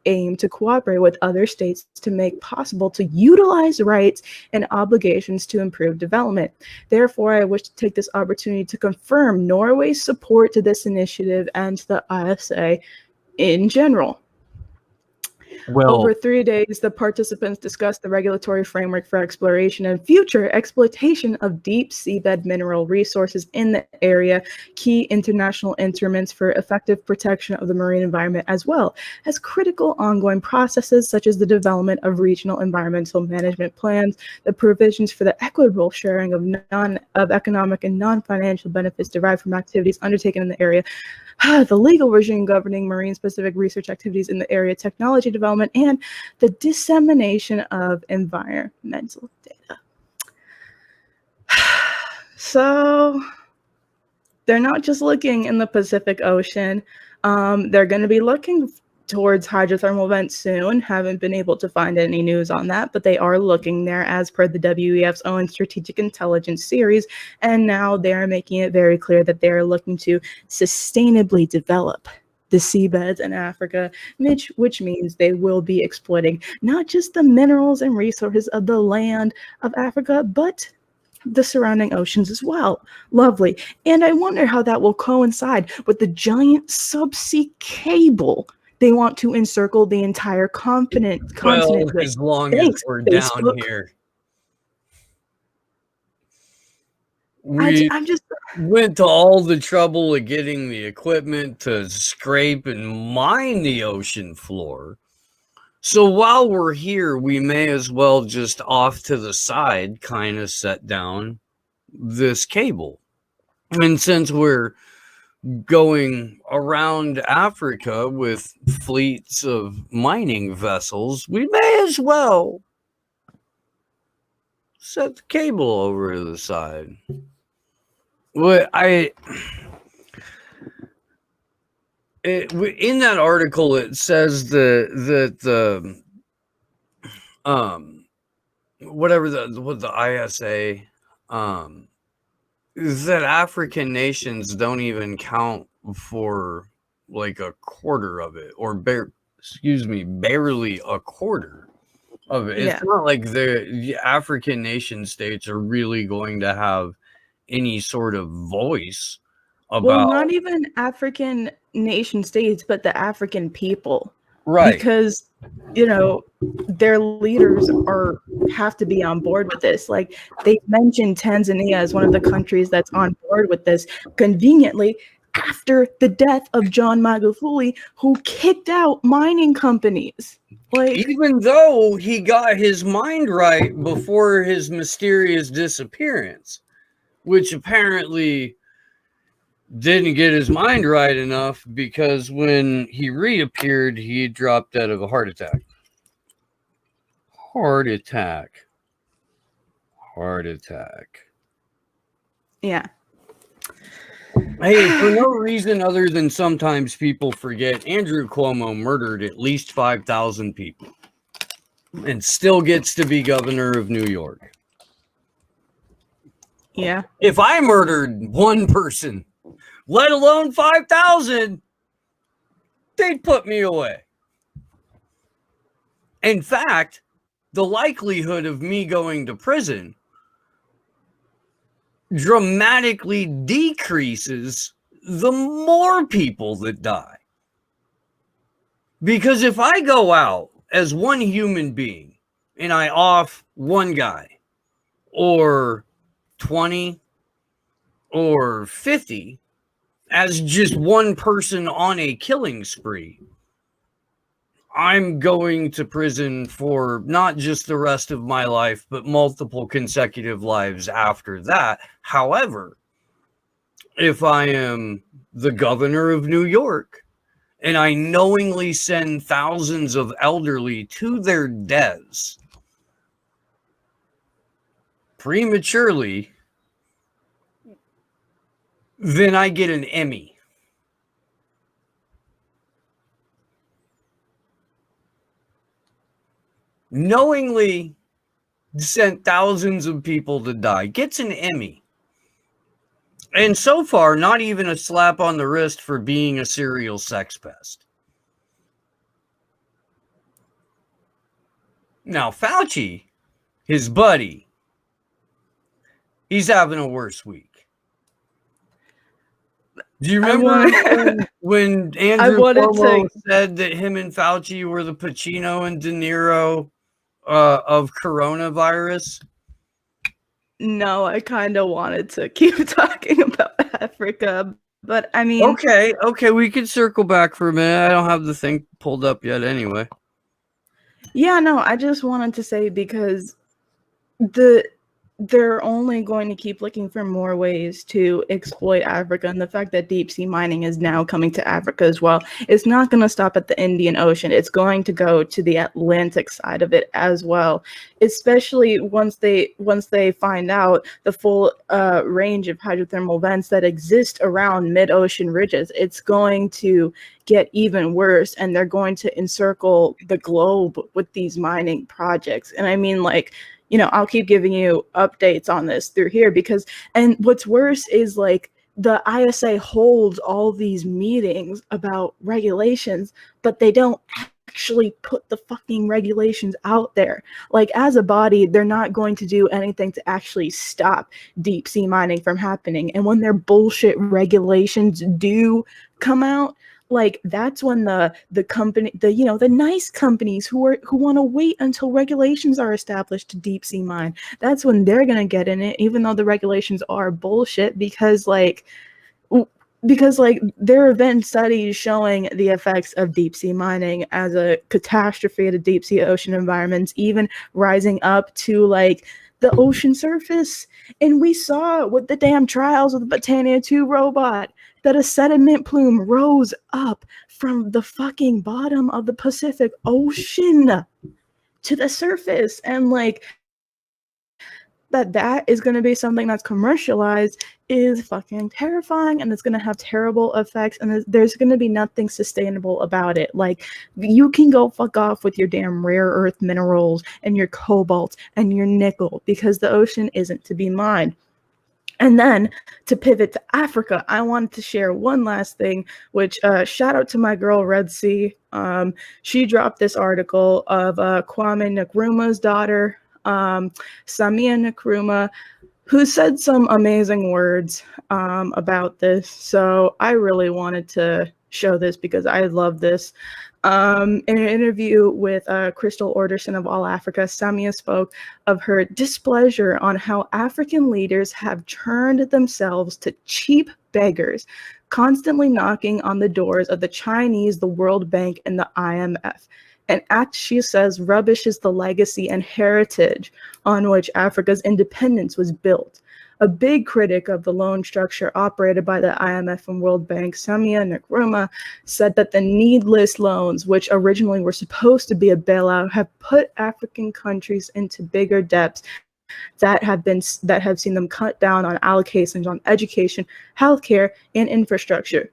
aim to cooperate with other states to make possible to utilize rights and obligations to improve development. Therefore, I wish to take this opportunity to confirm Norway's support to this initiative and to the ISA in general. Over 3 days, the participants discussed the regulatory framework for exploration and future exploitation of deep seabed mineral resources in the area, key international instruments for effective protection of the marine environment, as well as critical ongoing processes such as the development of regional environmental management plans, the provisions for the equitable sharing of economic and non-financial benefits derived from activities undertaken in the area, the legal regime governing marine-specific research activities in the area, technology development, and the dissemination of environmental data. So they're not just looking in the Pacific Ocean. They're going to be looking towards hydrothermal vents soon. Haven't been able to find any news on that, but they are looking there as per the WEF's own strategic intelligence series. And now they're making it very clear that they're looking to sustainably develop the seabeds in Africa, which means they will be exploiting not just the minerals and resources of the land of Africa, but the surrounding oceans as well. Lovely. And I wonder how that will coincide with the giant subsea cable they want to encircle the entire continent with. As long Thanks, as we're Facebook. down here. We I'm just went to all the trouble of getting the equipment to scrape and mine the ocean floor. So while we're here, we may as well just off to the side kind of set down this cable. And since we're going around Africa with fleets of mining vessels, we may as well set the cable over to the side. What in that article, it says that the whatever the ISA that African nations don't even count for like a quarter of it, or barely a quarter of it. It's not like the African nation states are really going to have any sort of voice about. Well, not even African nation states, but the African people. Right. Because, their leaders have to be on board with this. Like, they mentioned Tanzania as one of the countries that's on board with this, conveniently after the death of John Magufuli, who kicked out mining companies. Like, even though he got his mind right before his mysterious disappearance, which apparently didn't get his mind right enough, because when he reappeared, he dropped dead of a heart attack. Yeah. Hey, for no reason other than sometimes people forget, Andrew Cuomo murdered at least 5,000 people and still gets to be governor of New York. Yeah. If I murdered one person, let alone 5,000, they'd put me away. In fact, the likelihood of me going to prison dramatically decreases the more people that die. Because if I go out as one human being and I off one guy, or 20 or 50 as just one person on a killing spree, I'm going to prison for not just the rest of my life, but multiple consecutive lives after that. However, if I am the governor of New York and I knowingly send thousands of elderly to their deaths prematurely, then I get an Emmy. Knowingly sent thousands of people to die gets an Emmy. And so far, not even a slap on the wrist for being a serial sex pest. Now, Fauci, his buddy, he's having a worse week. Do you I remember wanted when I Andrew wanted Cuomo to. said that him and Fauci were the Pacino and De Niro of coronavirus? No, I kind of wanted to keep talking about Africa, but I mean, Okay, we can circle back for a minute. I don't have the thing pulled up yet anyway. yeah, no, I just wanted to say because the they're only going to keep looking for more ways to exploit Africa, and the fact that deep sea mining is now coming to Africa as well, it's not going to stop at the Indian Ocean. It's going to go to the Atlantic side of it as well, especially once they find out the full range of hydrothermal vents that exist around mid-ocean ridges. It's going to get even worse, and they're going to encircle the globe with these mining projects. And I mean, like, I'll keep giving you updates on this through here and what's worse is like the ISA holds all these meetings about regulations, but they don't actually put the fucking regulations out there. Like, as a body, they're not going to do anything to actually stop deep sea mining from happening. And when their bullshit regulations do come out, like, that's when the company, the nice companies who want to wait until regulations are established to deep sea mine, that's when they're going to get in it, even though the regulations are bullshit, because there have been studies showing the effects of deep sea mining as a catastrophe to deep sea ocean environments, even rising up to like the ocean surface. And we saw with the damn trials of the Britannia 2 robot that a sediment plume rose up from the fucking bottom of the Pacific Ocean to the surface. And like, that is going to be something that's commercialized is fucking terrifying, and it's going to have terrible effects, and there's going to be nothing sustainable about it. Like, you can go fuck off with your damn rare earth minerals and your cobalt and your nickel, because the ocean isn't to be mined. And then to pivot to Africa, I wanted to share one last thing, which shout out to my girl Red Sea. She dropped this article of Kwame Nkrumah's daughter, Samia Nkrumah, who said some amazing words about this. So I really wanted to show this because I love this. In an interview with Crystal Orderson of All Africa, Samia spoke of her displeasure on how African leaders have turned themselves to cheap beggars, constantly knocking on the doors of the Chinese, the World Bank, and the IMF. An act, she says, rubbishes the legacy and heritage on which Africa's independence was built. A big critic of the loan structure operated by the IMF and World Bank, Samia Nkrumah, said that the needless loans, which originally were supposed to be a bailout, have put African countries into bigger debts that have seen them cut down on allocations on education, healthcare, and infrastructure.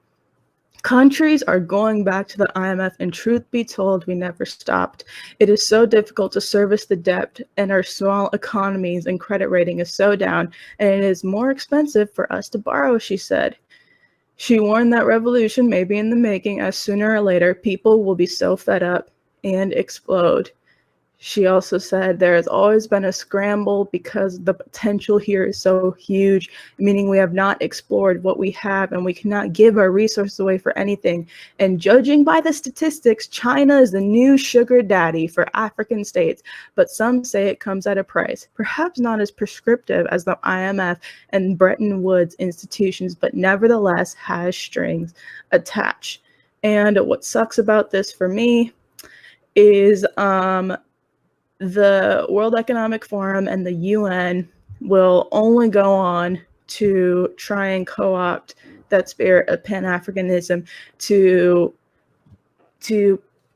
Countries are going back to the IMF, and truth be told, we never stopped. It is so difficult to service the debt, and our small economies and credit rating is so down, and it is more expensive for us to borrow, she said. She warned that revolution may be in the making, as sooner or later people will be so fed up and explode. She also said there has always been a scramble because the potential here is so huge, meaning we have not explored what we have, and we cannot give our resources away for anything. And judging by the statistics, China is the new sugar daddy for African states, but some say it comes at a price, perhaps not as prescriptive as the IMF and Bretton Woods institutions, but nevertheless has strings attached. And what sucks about this for me is the World Economic Forum and the UN will only go on to try and co-opt that spirit of Pan-Africanism to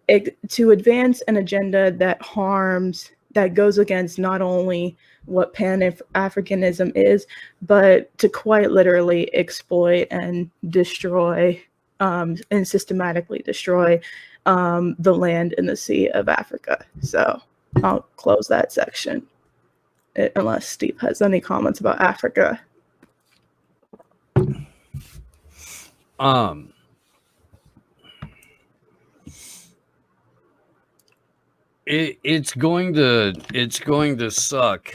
advance an agenda that goes against not only what Pan-Africanism is, but to quite literally exploit and destroy and systematically destroy the land and the sea of Africa. So I'll close that section unless Steve has any comments about Africa. It's going to suck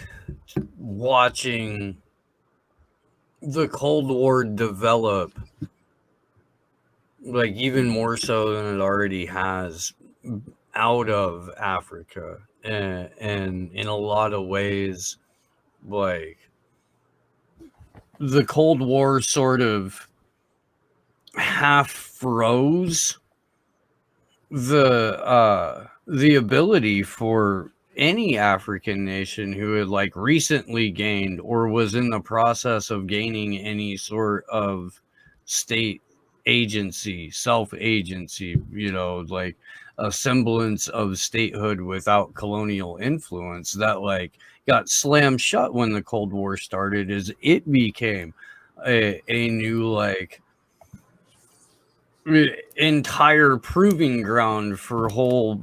watching the Cold War develop like even more so than it already has, out of Africa, and in a lot of ways, like the Cold War sort of half froze the ability for any African nation who had like recently gained or was in the process of gaining any sort of state agency, self-agency, you know, like a semblance of statehood without colonial influence, that like got slammed shut when the Cold War started, as it became a new like entire proving ground for whole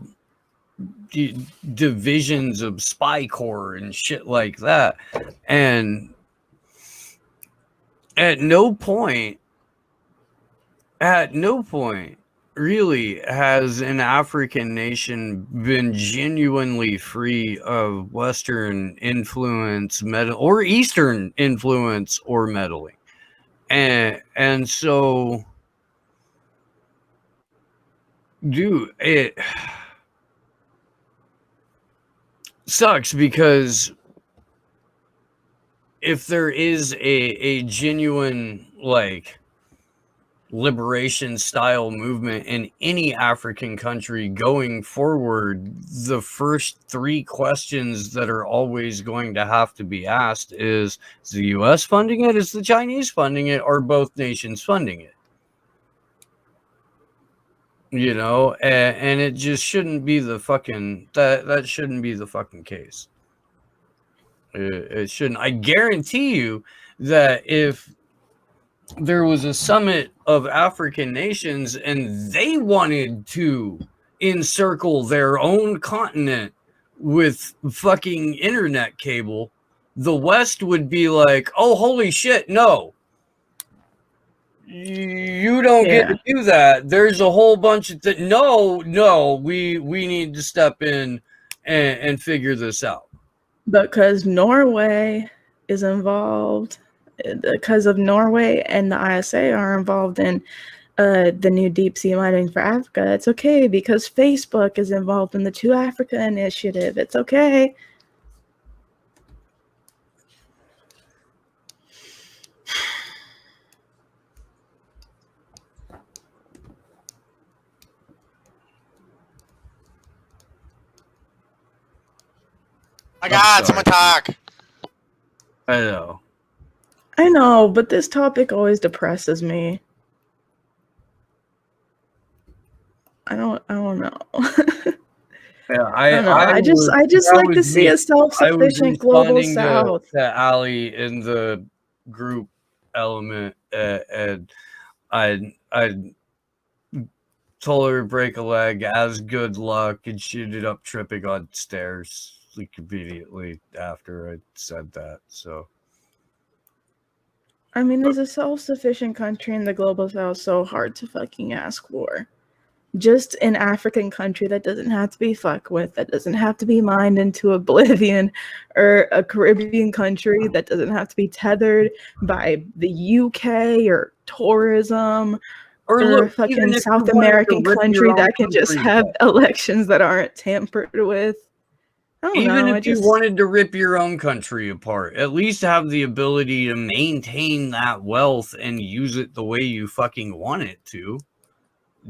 divisions of spy corps and shit like that. And at no point really has an African nation been genuinely free of Western influence, or Eastern influence or meddling. And so, dude, it sucks, because if there is a genuine like liberation style movement in any African country going forward, the first three questions that are always going to have to be asked is the US funding it, is the Chinese funding it, or both nations funding it? You know, and it just shouldn't be the fucking that shouldn't be the fucking case. It shouldn't. I guarantee you that if there was a summit of African nations and they wanted to encircle their own continent with fucking internet cable, the West would be like, oh, holy shit, no. You don't get to do that. There's a whole bunch of no, we need to step in and figure this out. Because Norway is involved, because of Norway and the ISA are involved in the new deep sea mining for Africa. It's okay because Facebook is involved in the Two Africa initiative. It's okay. My God, someone talk. I know, but this topic always depresses me. I don't know. Yeah, I just like to see a self-sufficient global South. To Ali in the group element, and I told her to break a leg as good luck, and she ended up tripping on stairs like immediately after I said that. So, I mean, is a self-sufficient country in the global South so hard to fucking ask for? Just an African country that doesn't have to be fucked with, that doesn't have to be mined into oblivion, or a Caribbean country that doesn't have to be tethered by the UK or tourism, or a fucking South American country that can just have elections that aren't tampered with. Even if you wanted to rip your own country apart, at least have the ability to maintain that wealth and use it the way you fucking want it to.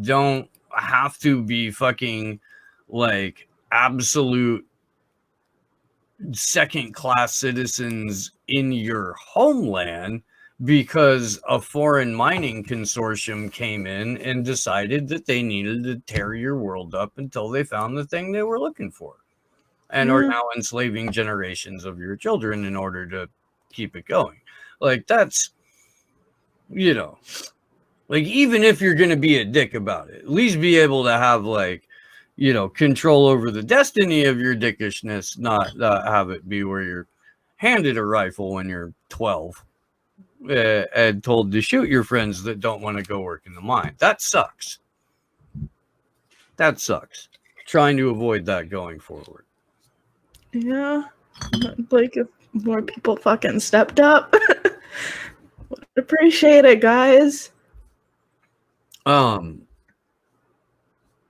Don't have to be fucking like absolute second-class citizens in your homeland because a foreign mining consortium came in and decided that they needed to tear your world up until they found the thing they were looking for, and are now enslaving generations of your children in order to keep it going. Like, that's, you know, like, even if you're going to be a dick about it, at least be able to have, like, you know, control over the destiny of your dickishness, not have it be where you're handed a rifle when you're 12 and told to shoot your friends that don't want to go work in the mine. That sucks. That sucks. Trying to avoid that going forward. Yeah, like if more people fucking stepped up. Would appreciate it, guys. I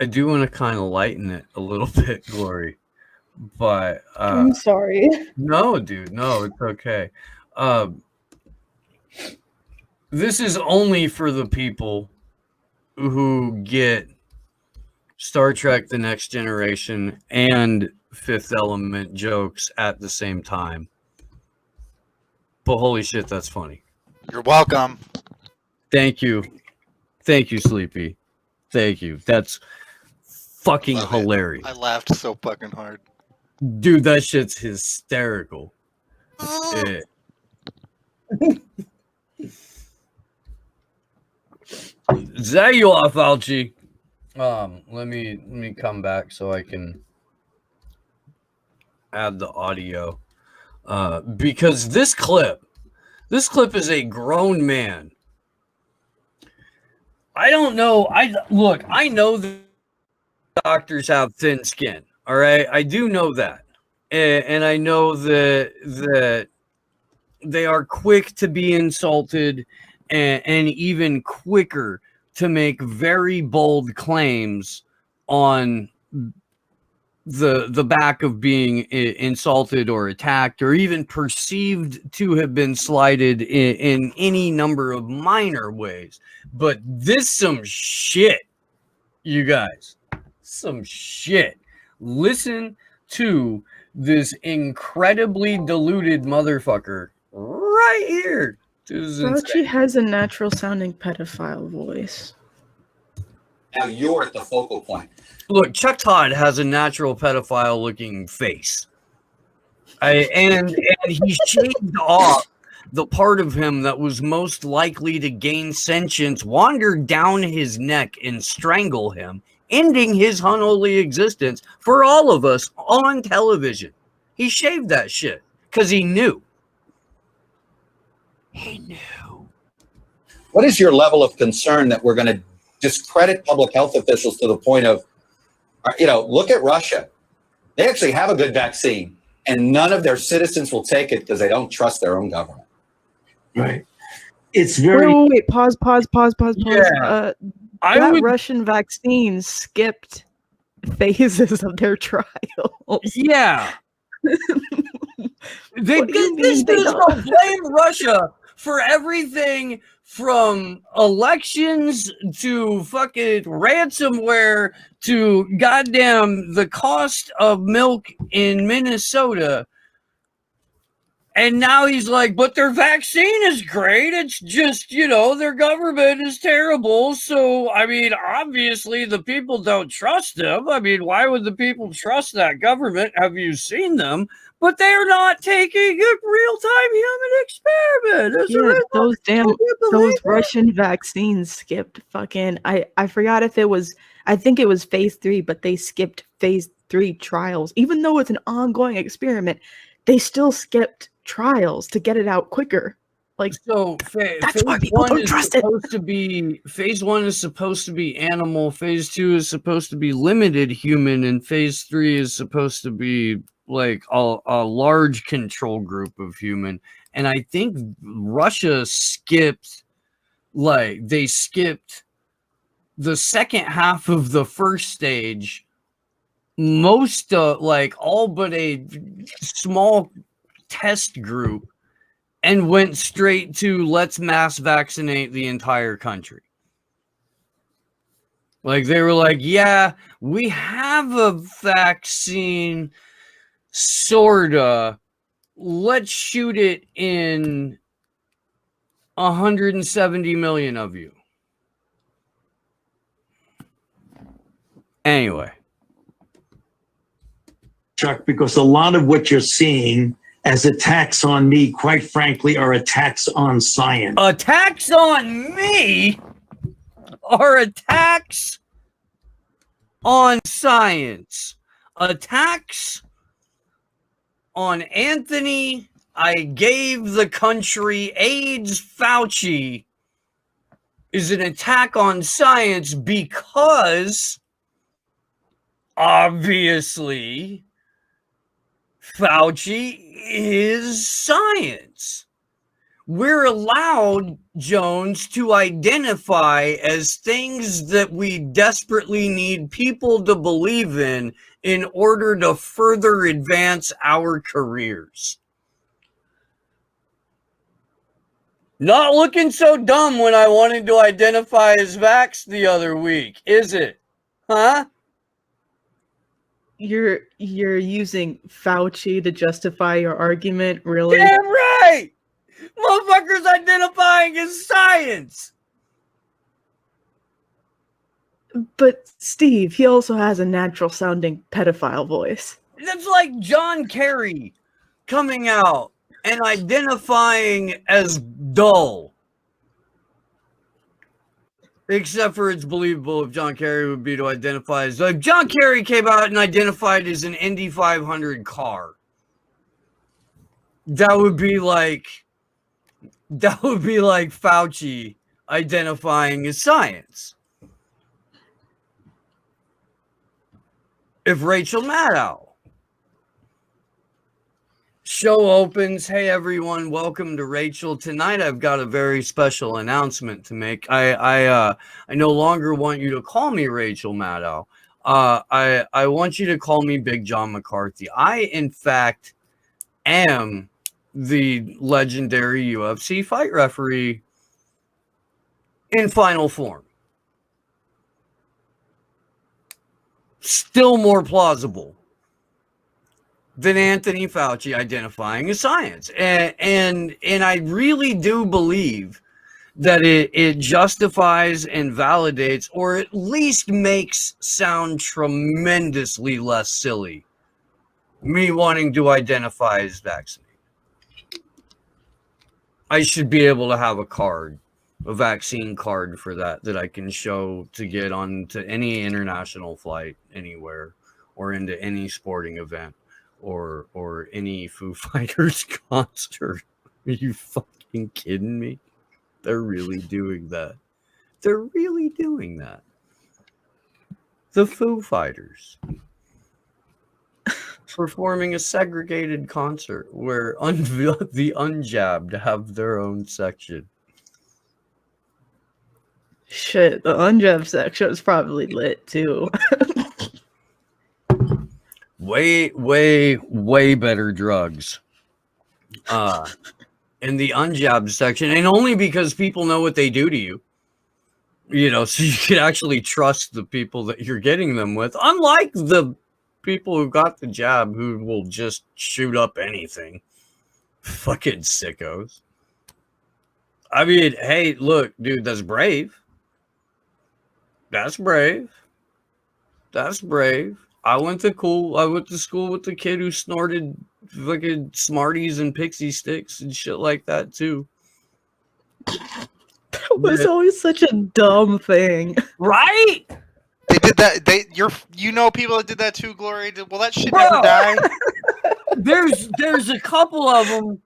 do want to kind of lighten it a little bit, Glory, but I'm sorry. no, dude, no, it's okay. This is only for the people who get Star Trek: The Next Generation and Fifth Element jokes at the same time. But holy shit, that's funny. You're welcome. Thank you, Sleepy. Thank you. That's fucking Love it. hilarious. I laughed so fucking hard. Dude, that shit's hysterical. Is that you off, Fauci? Let me come back so I can add the audio. Because this clip is a grown man. I don't know. I know that doctors have thin skin. All right, I do know that, and I know that they are quick to be insulted, and even quicker to make very bold claims on the back of being insulted or attacked or even perceived to have been slighted in any number of minor ways. But this some shit, you guys. Some shit. Listen to this incredibly diluted motherfucker right here. Fauci has a natural sounding pedophile voice. Now you're at the focal point. Look, Chuck Todd has a natural pedophile looking face. And he shaved off the part of him that was most likely to gain sentience, wander down his neck and strangle him, ending his unholy existence for all of us on television. He shaved that shit because he knew. He knew. What is your level of concern that we're going to discredit public health officials to the point of, look at Russia. They actually have a good vaccine, and none of their citizens will take it because they don't trust their own government. Right. It's very. Wait. Pause. Yeah. Russian vaccine skipped phases of their trials. Yeah. They don't blame Russia for everything from elections to fucking ransomware to goddamn the cost of milk in Minnesota. And now he's like, but their vaccine is great. It's just, their government is terrible. So, I mean, obviously the people don't trust them. I mean, why would the people trust that government? Have you seen them? But they're not taking a real-time human experiment. Those Russian vaccines skipped fucking, I forgot if it was, I think it was phase 3, but they skipped phase 3 trials. Even though it's an ongoing experiment, they still skipped trials to get it out quicker. Like, so that's why people don't trust it. Phase 1 is supposed to be animal, phase 2 is supposed to be limited human, and phase 3 is supposed to be like a large control group of human. And I think Russia skipped the second half of the first stage, most all but a small test group, and went straight to let's mass vaccinate the entire country. Like, they were like, yeah, we have a vaccine, sorta. Let's shoot it in 170 million of you. Anyway. Chuck, because a lot of what you're seeing as attacks on me, quite frankly, are attacks on science. Attacks on me are attacks on science. Attacks on Anthony, I gave the country AIDS, Fauci, is an attack on science because, obviously, Fauci is science. we're allowed, Jones, to identify as things that we desperately need people to believe in order to further advance our careers. Not looking so dumb when I wanted to identify as vax the other week, is it? Huh? You're using Fauci to justify your argument, really? Damn right! Motherfuckers identifying as science! But Steve, he also has a natural sounding pedophile voice. That's like John Kerry coming out and identifying as dull. Except for it's believable if John Kerry would be to identify as... If John Kerry came out and identified as an Indy 500 car, that would be like Fauci identifying as science. If Rachel Maddow show opens, hey everyone, welcome to Rachel. Tonight I've got a very special announcement to make. I no longer want you to call me Rachel Maddow. I want you to call me Big John McCarthy. I in fact am the legendary UFC fight referee in final form. Still more plausible than Anthony Fauci identifying as science. And I really do believe that it justifies and validates, or at least makes sound tremendously less silly, me wanting to identify as vaccinated. I should be able to have a card, a vaccine card for that I can show to get on to any international flight anywhere, or into any sporting event, or any Foo Fighters concert. Are you fucking kidding me? They're really doing that. They're really doing that. The Foo Fighters performing a segregated concert where the unjabbed have their own section. Shit, the unjabbed section is probably lit too. way better drugs in the unjabbed section, and only because people know what they do to you, so you can actually trust the people that you're getting them with, unlike the people who got the jab who will just shoot up anything. Fucking sickos. I mean, hey, look, dude, that's brave. That's brave. I went to school with the kid who snorted fucking Smarties and pixie sticks and shit like that too. That was always such a dumb thing. Right? They did that. People that did that too, Glory. Will that shit never die? There's a couple of them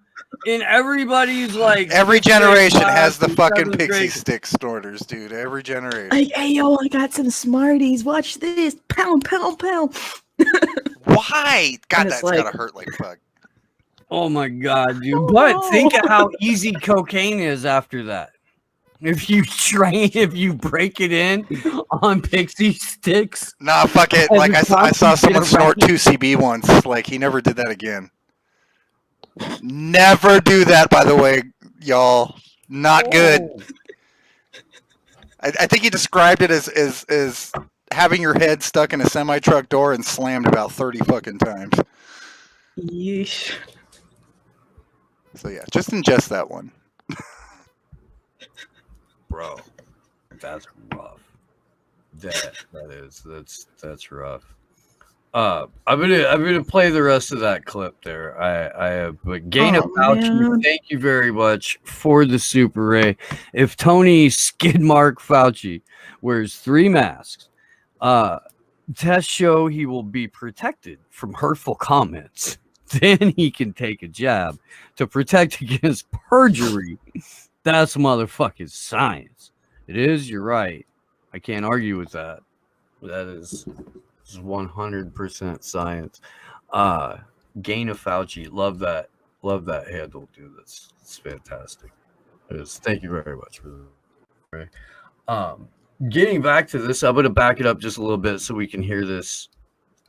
in everybody's every generation has the fucking pixie stick snorters, dude. Every generation. Hey yo, I got some Smarties. Watch this. Pound, pound, pound. Why? God, that's gotta hurt like fuck. Oh my god, dude. But think of how easy cocaine is after that. If you break it in on pixie sticks. Nah, fuck it. Like I saw someone snort 2CB once. Like he never did that again. Never do that, by the way, y'all. Not good. I think he described it as having your head stuck in a semi-truck door and slammed about 30 fucking times. Yeesh. So yeah, just ingest that one. Bro, that's rough. That's rough. I'm gonna play the rest of that clip there. But Gaina Fauci, thank you very much for the Super Ray. If Tony Skidmark Fauci wears 3 masks, tests show he will be protected from hurtful comments. Then he can take a jab to protect against perjury. That's motherfucking science. It is. You're right. I can't argue with that. That is 100% science. Gaina Fauci, love that. Love that handle, dude. That's fantastic. Thank you very much for that. Getting back to this, I'm going to back it up just a little bit so we can hear this.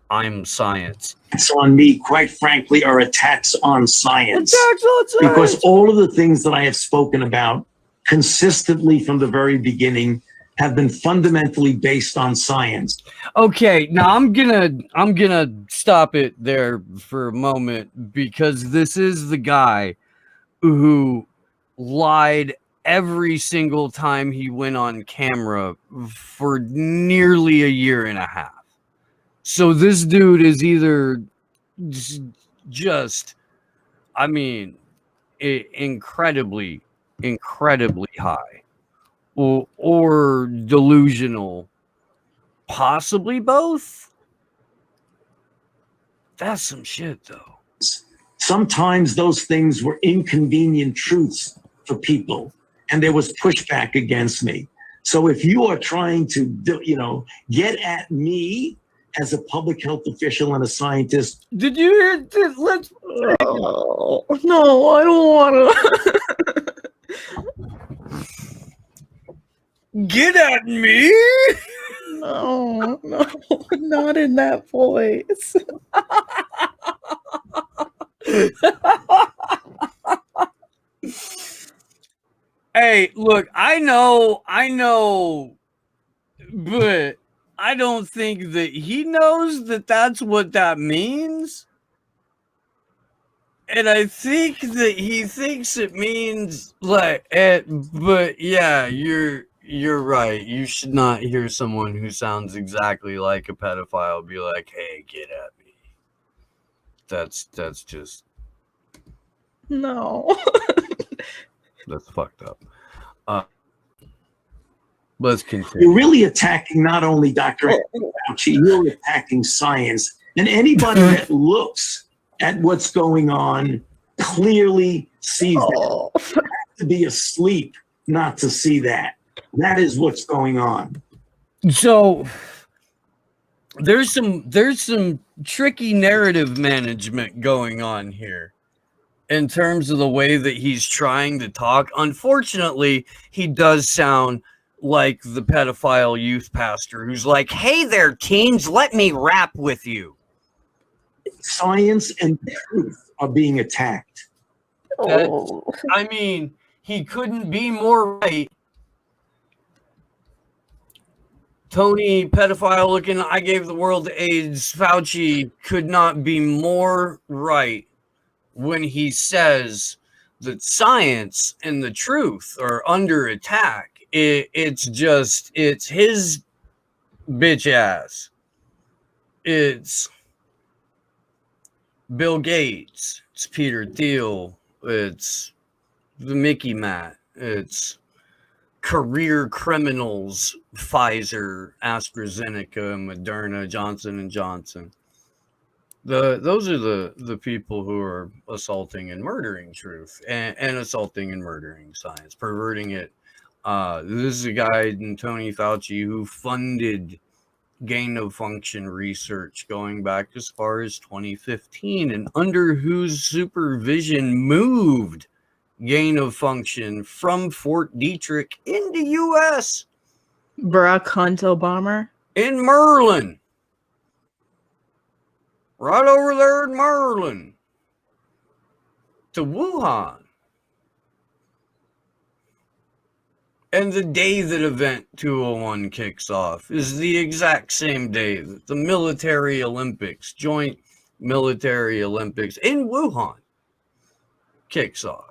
I'm science. Attacks on me, quite frankly, are attacks on science. Attacks on science. Because all of the things that I have spoken about consistently from the very beginning have been fundamentally based on science. Okay, now I'm gonna stop it there for a moment, because this is the guy who lied every single time he went on camera for nearly a year and a half. So this dude is either just, I mean, incredibly high, or delusional, possibly both. That's some shit, though. Sometimes those things were inconvenient truths for people, and there was pushback against me. So if you are trying to, get at me as a public health official and a scientist. Did you hear this? Let's. Oh, no, I don't want to. Get at me? No, not in that voice. Hey, look, I know, but I don't think that he knows that that's what that means. And I think that he thinks it means like it, but yeah, you're right. You should not hear someone who sounds exactly like a pedophile be like, "Hey, get at me." That's just No. that's fucked up. Let's continue. You're really attacking not only Dr. Fauci, you're attacking science. And anybody that looks at what's going on clearly sees that. You have to be asleep not to see that. That is what's going on. So there's some tricky narrative management going on here in terms of the way that he's trying to talk. Unfortunately, he does sound like the pedophile youth pastor who's like, "Hey there, teens, let me rap with you." Science and truth are being attacked. I mean, he couldn't be more right. Tony, pedophile looking, I gave the world AIDS. Fauci could not be more right when he says that science and the truth are under attack. It's his bitch ass. It's Bill Gates. It's Peter Thiel. It's the Mickey Matt. It's career criminals, Pfizer, AstraZeneca, Moderna, Johnson & Johnson. Those are the people who are assaulting and murdering truth and assaulting and murdering science, perverting it. This is a guy named Tony Fauci who funded gain of function research going back as far as 2015, and under whose supervision moved gain of function from Fort Detrick into U.S. Barack Hunter bomber in Merlin, right over there in Merlin, to Wuhan. And the day that Event 201 kicks off is the exact same day that the military Olympics, joint military Olympics in Wuhan, kicks off.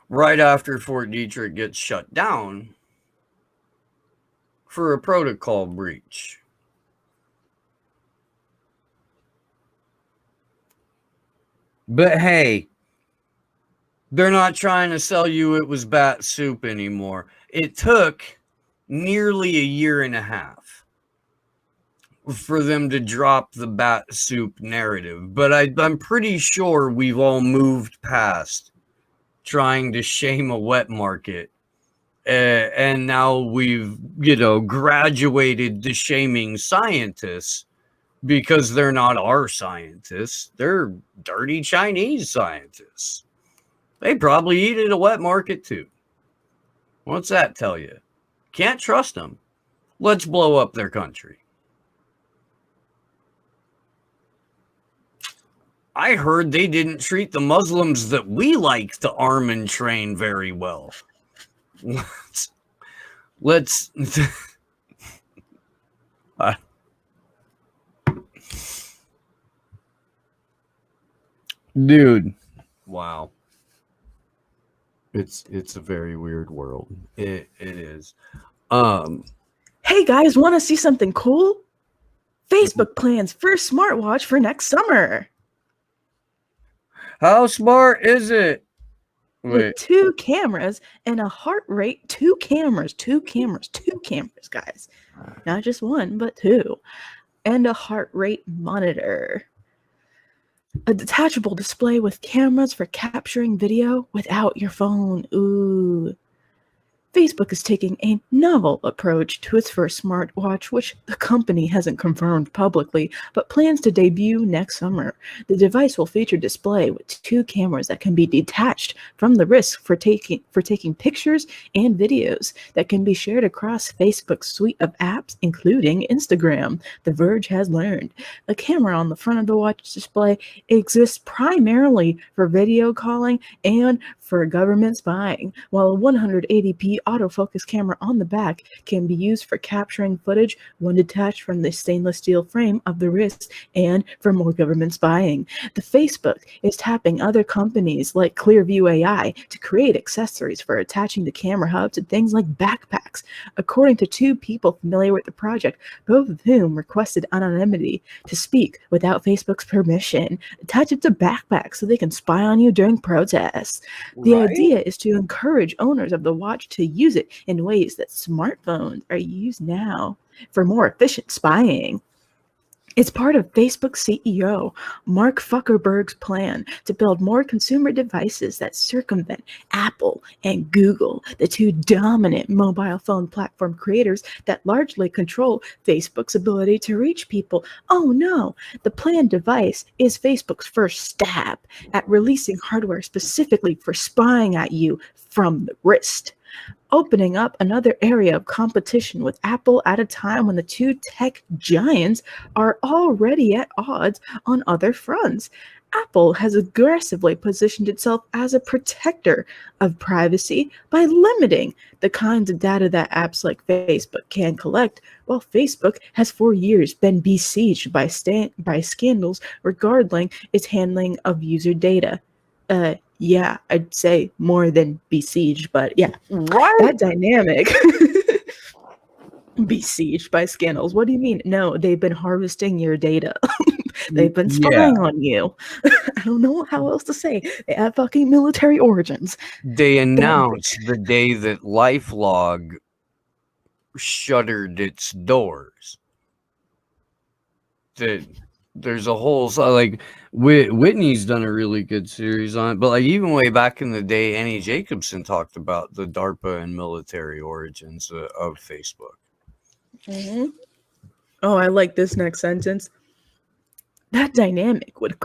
Right after Fort Detrick gets shut down for a protocol breach. But hey, they're not trying to sell you it was bat soup anymore. It took nearly a year and a half for them to drop the bat soup narrative. But I'm pretty sure we've all moved past trying to shame a wet market. And now we've, graduated to shaming scientists because they're not our scientists. They're dirty Chinese scientists. They probably eat at a wet market too. What's that tell you? Can't trust them. Let's blow up their country. I heard they didn't treat the Muslims that we like to arm and train very well. Let's dude, wow. It's a very weird world. It is. Hey guys, want to see something cool? Facebook plans first smartwatch for next summer. How smart is it? With 2 cameras and a heart rate. 2 cameras, guys. Not just 1, but 2. And a heart rate monitor. A detachable display with cameras for capturing video without your phone. Ooh. Facebook is taking a novel approach to its first smartwatch, which the company hasn't confirmed publicly, but plans to debut next summer. The device will feature display with 2 cameras that can be detached from the wrist for taking pictures and videos that can be shared across Facebook's suite of apps, including Instagram. The Verge has learned. The camera on the front of the watch display exists primarily for video calling and for government spying, while a 180p autofocus camera on the back can be used for capturing footage when detached from the stainless steel frame of the wrist and for more government spying. The Facebook is tapping other companies like Clearview AI to create accessories for attaching the camera hub to things like backpacks. According to 2 people familiar with the project, both of whom requested anonymity to speak without Facebook's permission, attach it to backpacks so they can spy on you during protests. The idea is to encourage owners of the watch to use it in ways that smartphones are used now for more efficient spying. It's part of Facebook's CEO, Mark Zuckerberg's plan to build more consumer devices that circumvent Apple and Google, the 2 dominant mobile phone platform creators that largely control Facebook's ability to reach people. Oh no, the planned device is Facebook's first stab at releasing hardware specifically for spying at you from the wrist, opening up another area of competition with Apple at a time when the 2 tech giants are already at odds on other fronts. Apple has aggressively positioned itself as a protector of privacy by limiting the kinds of data that apps like Facebook can collect, while Facebook has for years been besieged by scandals regarding its handling of user data. Yeah, I'd say more than besieged, but yeah, that dynamic. Besieged by scandals. What do you mean? No, they've been harvesting your data. They've been spying on you. I don't know how else to say. They have fucking military origins. They announced the day that LifeLog shuttered its doors that there's a whole like Whitney's done a really good series on it, but like even way back in the day, Annie Jacobson talked about the DARPA and military origins of Facebook. Mm-hmm. Oh, I like this next sentence. That dynamic would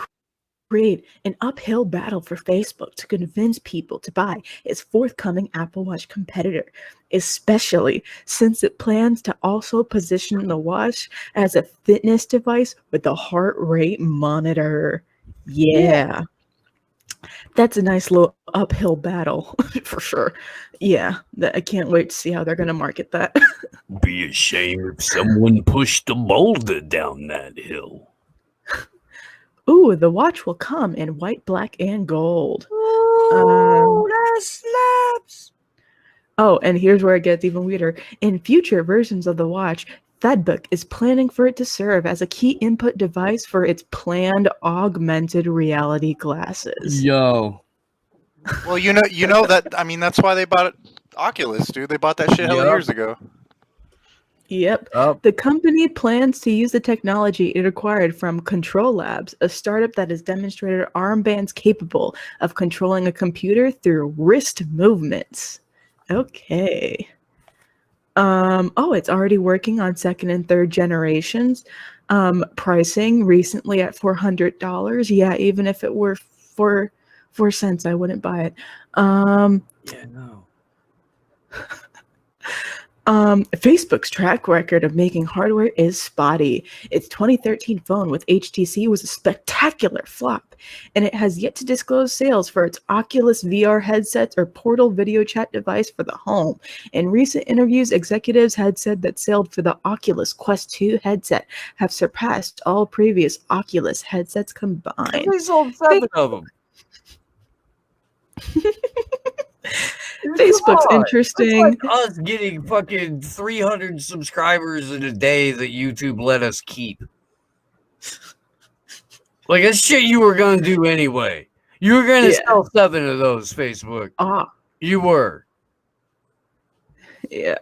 create an uphill battle for Facebook to convince people to buy its forthcoming Apple Watch competitor, especially since it plans to also position the watch as a fitness device with a heart rate monitor. Yeah. That's a nice little uphill battle for sure. Yeah, I can't wait to see how they're going to market that. Be a shame if someone pushed a boulder down that hill. Ooh, the watch will come in white, black, and gold. That slaps. Oh, and here's where it gets even weirder. In future versions of the watch, Facebook is planning for it to serve as a key input device for its planned augmented reality glasses. Yo. Well, you know that. I mean, that's why they bought Oculus, dude. They bought that shit hella years ago. Yep. The company plans to use the technology it acquired from Control Labs, a startup that has demonstrated armbands capable of controlling a computer through wrist movements. Okay. It's already working on second and third generations. Pricing recently at $400. Yeah, even if it were 4 cents, I wouldn't buy it. Yeah, no. Facebook's track record of making hardware is spotty. Its 2013 phone with HTC was a spectacular flop, and it has yet to disclose sales for its Oculus VR headsets or Portal video chat device for the home. In recent interviews, executives had said that sales for the Oculus Quest 2 headset have surpassed all previous Oculus headsets combined. They sold 7 of them. Facebook's interesting. It's like us getting fucking 300 subscribers in a day that YouTube let us keep. Like, that's shit you were gonna do anyway. You were gonna sell 7 of those, Facebook. You were. Yeah.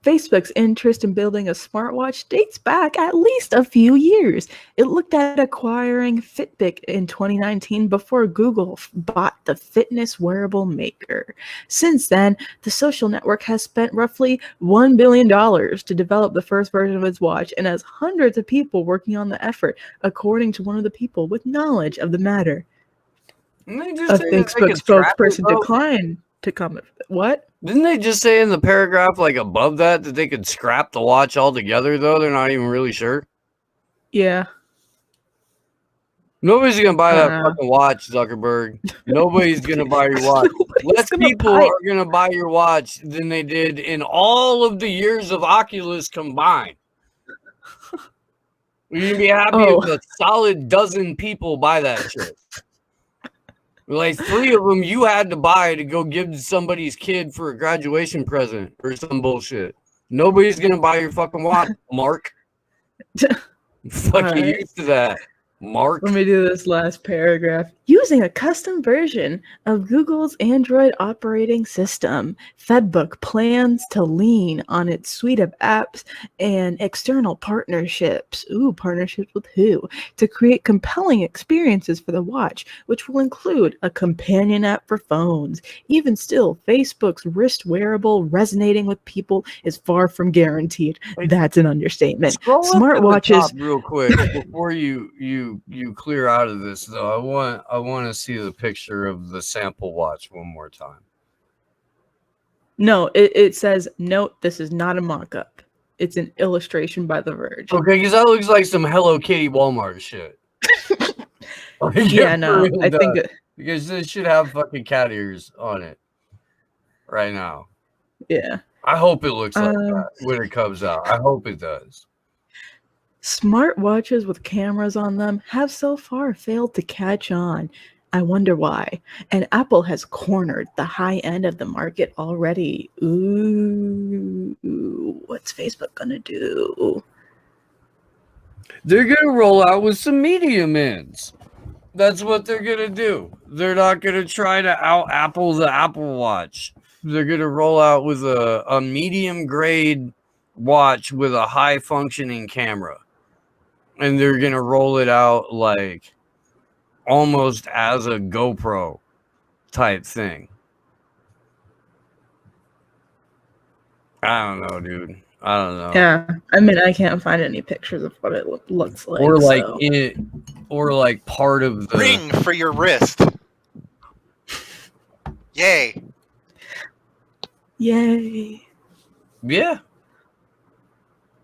Facebook's interest in building a smartwatch dates back at least a few years. It looked at acquiring Fitbit in 2019 before Google bought the fitness wearable maker. Since then, the social network has spent roughly $1 billion to develop the first version of its watch and has hundreds of people working on the effort, according to one of the people with knowledge of the matter. A Facebook spokesperson declined to comment. What? Didn't they just say in the paragraph, like above that they could scrap the watch altogether, though? They're not even really sure. Yeah. Nobody's going to buy that fucking watch, Zuckerberg. Nobody's going to buy your watch. Less people are going to buy your watch than they did in all of the years of Oculus combined. You're going to be happy if a solid dozen people buy that shit. Like 3 of them you had to buy to go give to somebody's kid for a graduation present or some bullshit. Nobody's going to buy your fucking watch, Mark. Fucking used to that, Mark. Let me do this last paragraph. Using a custom version of Google's Android operating system, Facebook plans to lean on its suite of apps and external partnerships. Partnerships with who? To create compelling experiences for the watch, which will include a companion app for phones. Even still, Facebook's wrist wearable resonating with people is far from guaranteed. That's an understatement. Smartwatches. Real quick before you clear out of this, though, I want to see the picture of the sample watch one more time. No, it says, note, this is not a mock-up. It's an illustration by The Verge. Okay, because that looks like some Hello Kitty Walmart shit. Yeah, no, I think because this should have fucking cat ears on it right now. Yeah. I hope it looks like that when it comes out. I hope it does. Smartwatches with cameras on them have so far failed to catch on. I wonder why. And Apple has cornered the high end of the market already. What's Facebook gonna do? They're gonna roll out with some medium ends. That's what they're gonna do. They're not gonna try to out-Apple the Apple Watch. They're gonna roll out with a medium grade watch with a high functioning camera. And they're going to roll it out like almost as a GoPro type thing. I don't know, dude. I don't know. Yeah. I mean, I can't find any pictures of what it looks like. Or like or like part of the ring for your wrist. Yay. Yay. Yeah.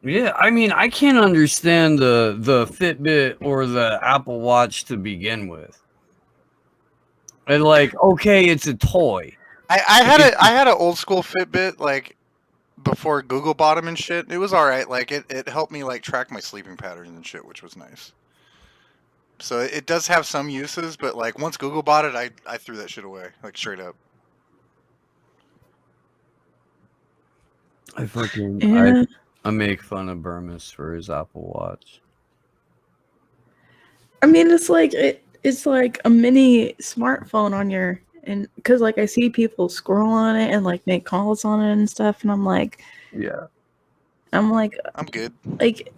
Yeah, I mean, I can't understand the Fitbit or the Apple Watch to begin with. And like, okay, it's a toy. I had an old school Fitbit like before Google bought them and shit. It was all right. Like it helped me like track my sleeping patterns and shit, which was nice. So it does have some uses, but like once Google bought it, I threw that shit away, like straight up. I make fun of Burmis for his Apple Watch. I mean, it's like a mini smartphone on your, and because like I see people scroll on it and like make calls on it and stuff, and I'm like, yeah, I'm good. Like,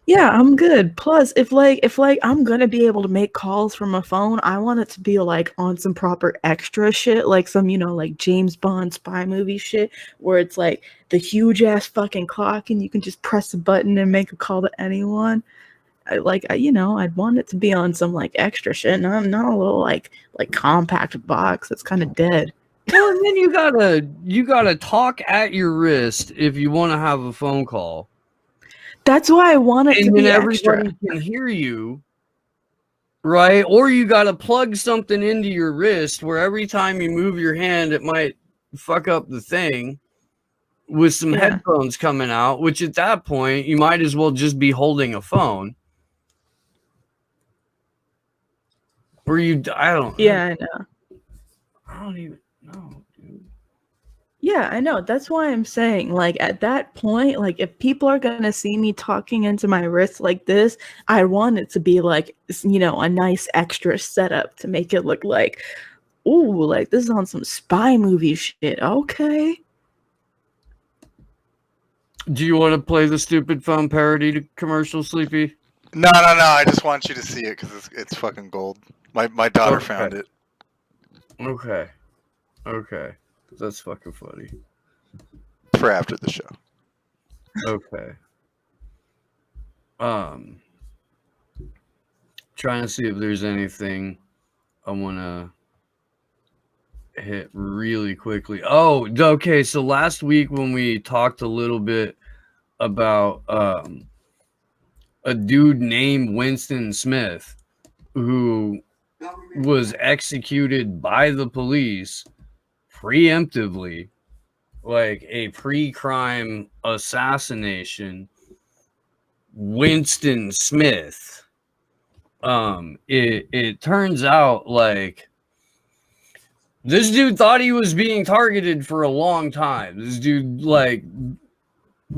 Yeah, I'm good. Plus, if I'm gonna be able to make calls from a phone, I want it to be like on some proper extra shit, like some, like James Bond spy movie shit, where it's like the huge ass fucking clock and you can just press a button and make a call to anyone. I'd want it to be on some like extra shit, not a little like compact box that's kind of dead. Well, and then you gotta talk at your wrist if you want to have a phone call. That's why I want it to And then be everybody extra. can hear you, right? Or you got to plug something into your wrist where every time you move your hand, it might fuck up the thing with some Yeah. headphones coming out, which at that point, you might as well just be holding a phone. Or I don't Yeah, I know. I don't even know, dude. Yeah, I know. That's why I'm saying, like, at that point, like, if people are gonna see me talking into my wrist like this, I want it to be like, a nice extra setup to make it look like, ooh, like this is on some spy movie shit. Okay. Do you want to play the stupid phone parody commercial, Sleepy? No. I just want you to see it because it's fucking gold. My daughter found it. Okay. That's fucking funny. For after the show. Okay. Trying to see if there's anything I want to hit really quickly. Oh, okay. So last week when we talked a little bit about a dude named Winston Smith who was executed by the police preemptively, like a pre-crime assassination. Winston Smith. It turns out like this dude thought he was being targeted for a long time. This dude like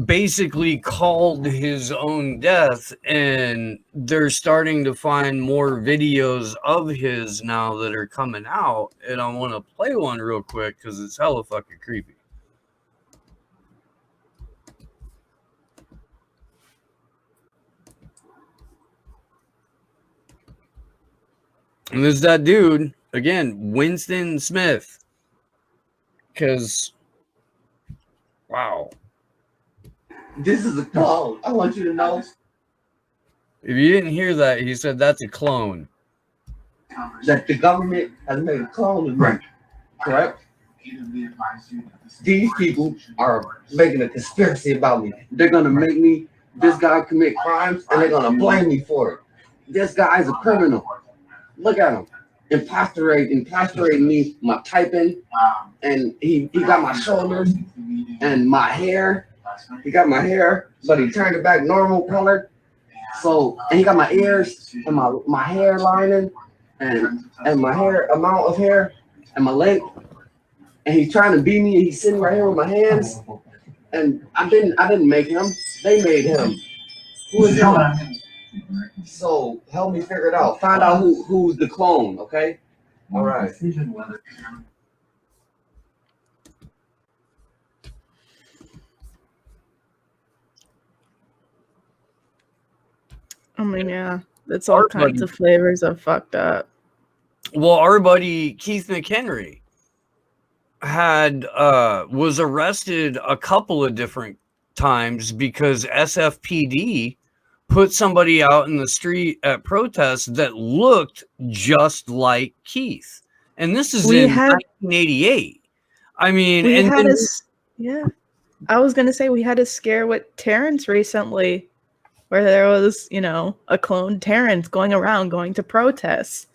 basically called his own death, and they're starting to find more videos of his now that are coming out, and I want to play one real quick because it's hella fucking creepy. And there's that dude again, Winston Smith, because wow. This is a clone. I want you to know. If you didn't hear that, he said that's a clone. That the government has made a clone of me. Correct? These people are making a conspiracy about me. They're gonna make me this guy commit crimes and they're gonna blame me for it. This guy is a criminal. Look at him. Impostorating me, my typing, and he got my shoulders and my hair. He got my hair, but he turned it back normal color. So, and he got my ears and my hair lining and my hair, amount of hair and my length. And he's trying to beat me. And he's sitting right here with my hands. And I didn't make him. They made him. Who is him? So help me figure it out. Find out who's the clone, okay? All right. I mean, yeah, it's all kinds of flavors of fucked up. Well, our buddy Keith McHenry was arrested a couple of different times because SFPD put somebody out in the street at protests that looked just like Keith. And this is in 1988. I mean, yeah. I was going to say we had a scare with Terrence recently where there was, a clone Terrence going around going to protests.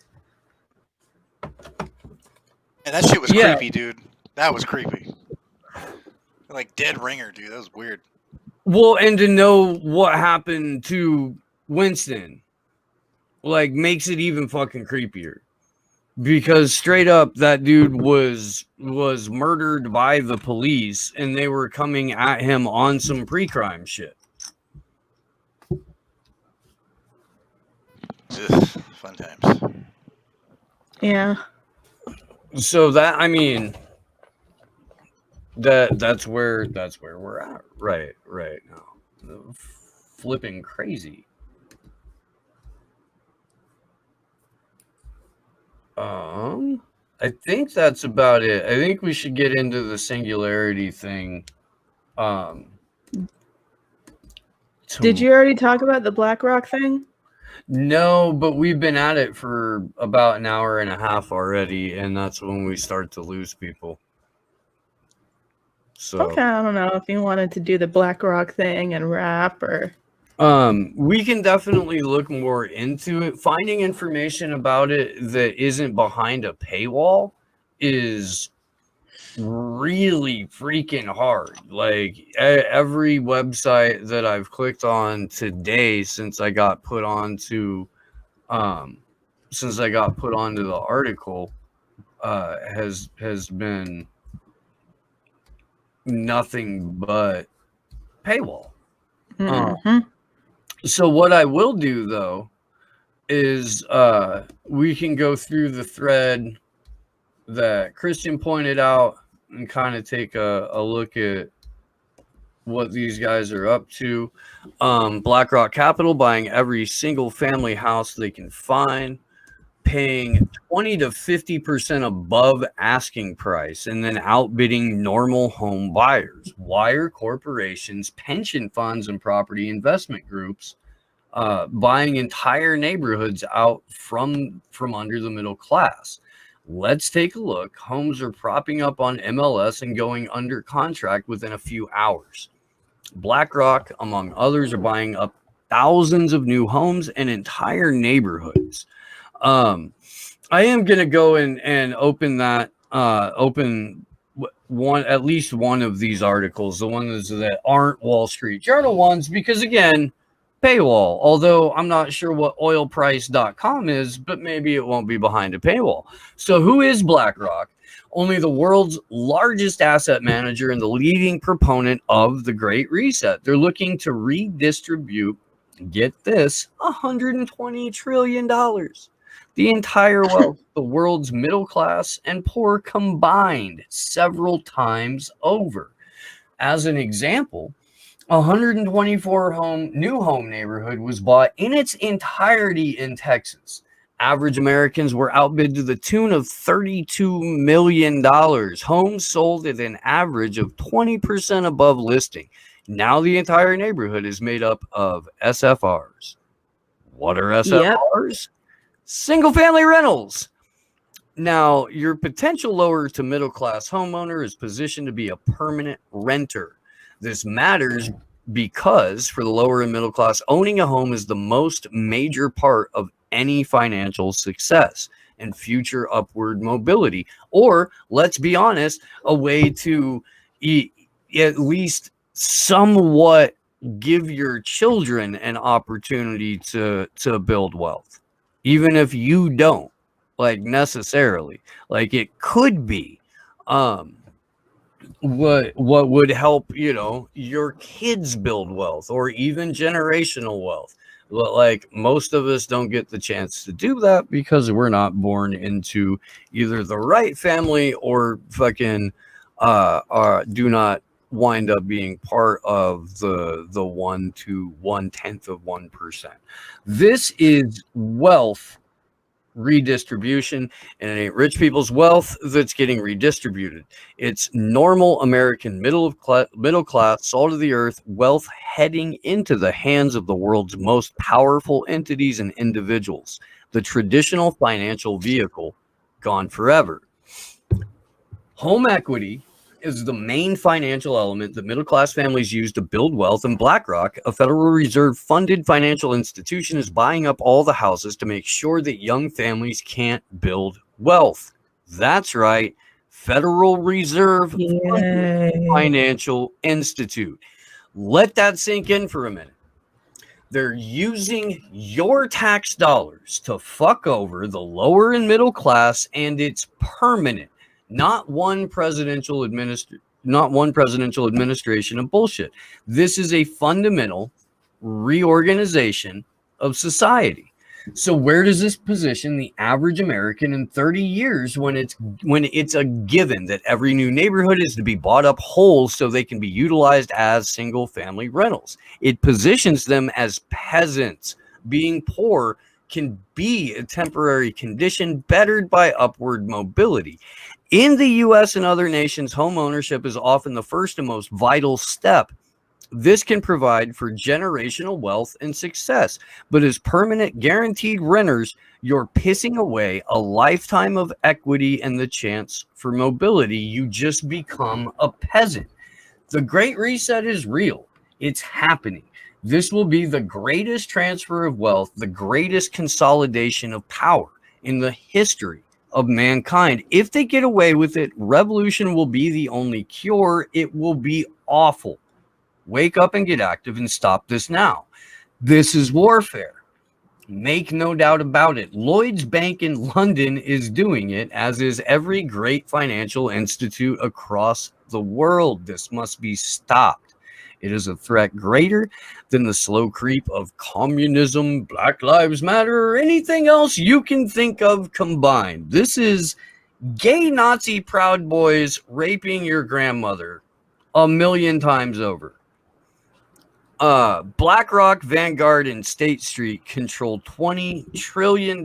And that shit was creepy, dude. That was creepy. Like dead ringer, dude. That was weird. Well, and to know what happened to Winston, like, makes it even fucking creepier. Because straight up, that dude was murdered by the police, and they were coming at him on some pre-crime shit. Ugh, fun times. Yeah. So that, I mean, that's where we're at right now. Flipping crazy. I think that's about it. I think we should get into the singularity thing. Did you already talk about the BlackRock thing? No, but we've been at it for about an hour and a half already, and that's when we start to lose people. So Okay, I don't know if you wanted to do the BlackRock thing and wrap or. we can definitely look more into it. Finding information about it that isn't behind a paywall is really freaking hard. Like every website that I've clicked on today since I got put onto the article has been nothing but paywall. So what I will do though is we can go through the thread that Christian pointed out and kind of take a look at what these guys are up to. BlackRock Capital buying every single family house they can find, paying 20 to 50% above asking price, and then outbidding normal home buyers. Wire corporations, pension funds, and property investment groups buying entire neighborhoods out from under the middle class. Let's take a look. Homes are propping up on MLS and going under contract within a few hours. BlackRock, among others, are buying up thousands of new homes and entire neighborhoods. I am going to go and open at least one of these articles, the ones that aren't Wall Street Journal ones, because again, paywall. Although I'm not sure what oilprice.com is, but maybe it won't be behind a paywall. So who is BlackRock? Only the world's largest asset manager and the leading proponent of the Great Reset. They're looking to redistribute, get this, $120 trillion. The entire wealth, the world's middle class and poor combined several times over. As an example, a 124 new home neighborhood was bought in its entirety in Texas. Average Americans were outbid to the tune of $32 million. Homes sold at an average of 20% above listing. Now the entire neighborhood is made up of SFRs. What are SFRs? Yep. Single family rentals. Now, your potential lower to middle class homeowner is positioned to be a permanent renter. This matters because for the lower and middle class, owning a home is the most major part of any financial success and future upward mobility. Or, let's be honest, a way to at least somewhat give your children an opportunity to build wealth. Even if you don't, like, necessarily. Like, it could be what would help, your kids build wealth or even generational wealth. But like, most of us don't get the chance to do that because we're not born into either the right family or fucking do not wind up being part of the 1 to 1/10 of 1%. This is wealth redistribution, and it ain't rich people's wealth that's getting redistributed. It's normal American middle class, salt of the earth wealth heading into the hands of the world's most powerful entities and individuals. The traditional financial vehicle gone forever. Home equity is the main financial element that middle class families use to build wealth, and BlackRock, a Federal Reserve funded financial institution, is buying up all the houses to make sure that young families can't build wealth. That's right, Federal Reserve Financial Institute. Let that sink in for a minute. They're using your tax dollars to fuck over the lower and middle class, and it's permanent. Not one presidential administration of bullshit. This is a fundamental reorganization of society. So where does this position the average American in 30 years when it's a given that every new neighborhood is to be bought up whole so they can be utilized as single family rentals? It positions them as peasants, being poor can be a temporary condition bettered by upward mobility. In the U.S. and other nations, home ownership is often the first and most vital step. This can provide for generational wealth and success, but as permanent guaranteed renters, you're pissing away a lifetime of equity and the chance for mobility. You just become a peasant. The Great Reset is real. It's happening. This will be the greatest transfer of wealth, the greatest consolidation of power in the history of mankind. If they get away with it, revolution will be the only cure. It will be awful. Wake up and get active and stop this now. This is warfare. Make no doubt about it. Lloyd's Bank in London is doing it, as is every great financial institute across the world. This must be stopped. It is a threat greater than the slow creep of communism, Black Lives Matter, or anything else you can think of combined. This is gay Nazi Proud Boys raping your grandmother 1,000,000 times over. BlackRock, Vanguard, and State Street control $20 trillion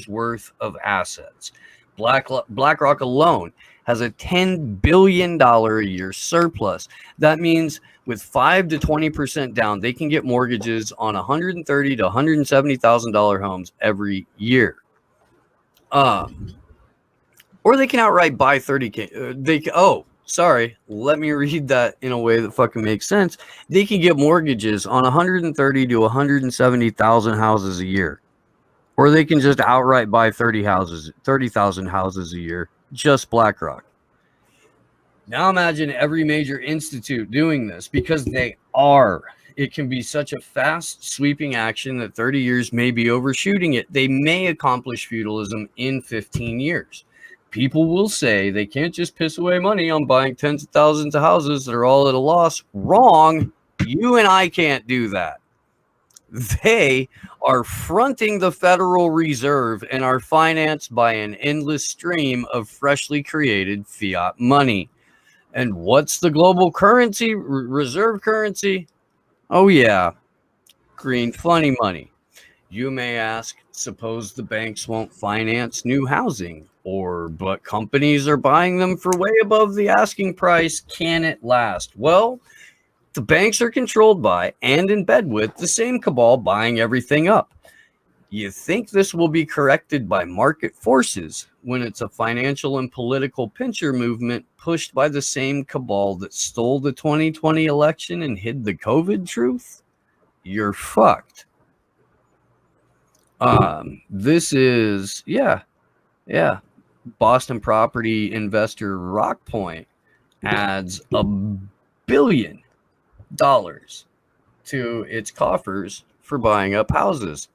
worth of assets. BlackRock alone has a $10 billion a year surplus. That means with 5 to 20% down, they can get mortgages on $130,000 to $170,000 homes every year. Or they can outright buy 30K. Let me read that in a way that fucking makes sense. They can get mortgages on 130 to 170,000 houses a year. Or they can just outright buy 30,000 houses a year. Just BlackRock. Now imagine every major institute doing this, because they are. It can be such a fast, sweeping action that 30 years may be overshooting it. They may accomplish feudalism in 15 years. People will say they can't just piss away money on buying tens of thousands of houses that are all at a loss. Wrong. You and I can't do that. They are fronting the Federal Reserve and are financed by an endless stream of freshly created fiat money. And what's the global currency, reserve currency? Oh yeah, green funny money. You may ask, suppose the banks won't finance new housing, but companies are buying them for way above the asking price. Can it last? Well, the banks are controlled by and in bed with the same cabal buying everything up. You think this will be corrected by market forces when it's a financial and political pincher movement pushed by the same cabal that stole the 2020 election and hid the COVID truth? You're fucked. This is, yeah. Boston property investor Rockpoint adds $1 billion to its coffers for buying up houses.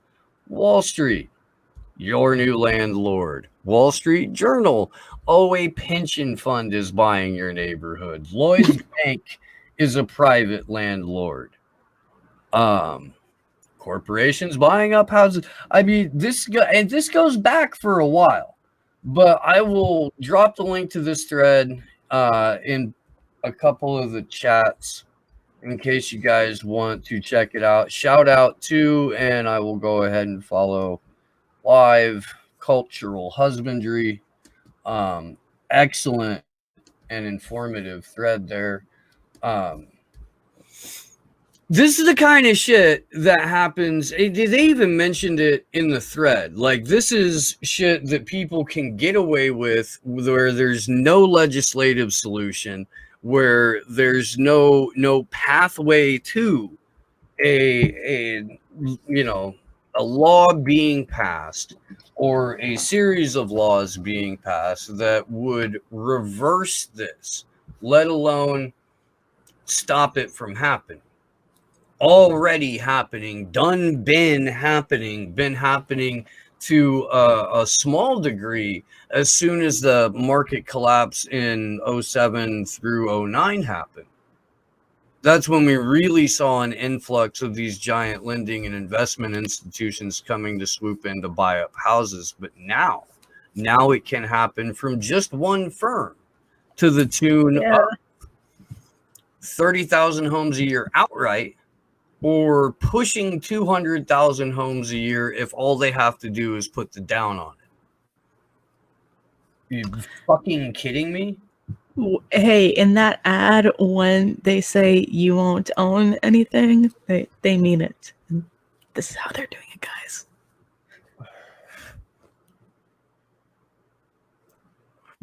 Wall Street, your new landlord. Wall Street Journal, a pension fund is buying your neighborhood. Lloyd's Bank is a private landlord. Corporations buying up houses. I mean, this goes back for a while. But I will drop the link to this thread in a couple of the chats in case you guys want to check it out. Shout out to, and I will go ahead and follow Live Cultural Husbandry. Excellent and informative thread there. This is the kind of shit that happens. They even mentioned it in the thread. Like, this is shit that people can get away with, where there's no legislative solution, where there's no pathway to a law being passed or a series of laws being passed that would reverse this, let alone stop it from happening. Already happening, been happening to a small degree as soon as the market collapse in 07 through 09 happened. That's when we really saw an influx of these giant lending and investment institutions coming to swoop in to buy up houses. But now it can happen from just one firm to the tune of 30,000 homes a year outright. or pushing 200,000 homes a year if all they have to do is put the down on it. You fucking kidding me? Hey, in that ad, when they say you won't own anything, they mean it. And this is how they're doing it, guys.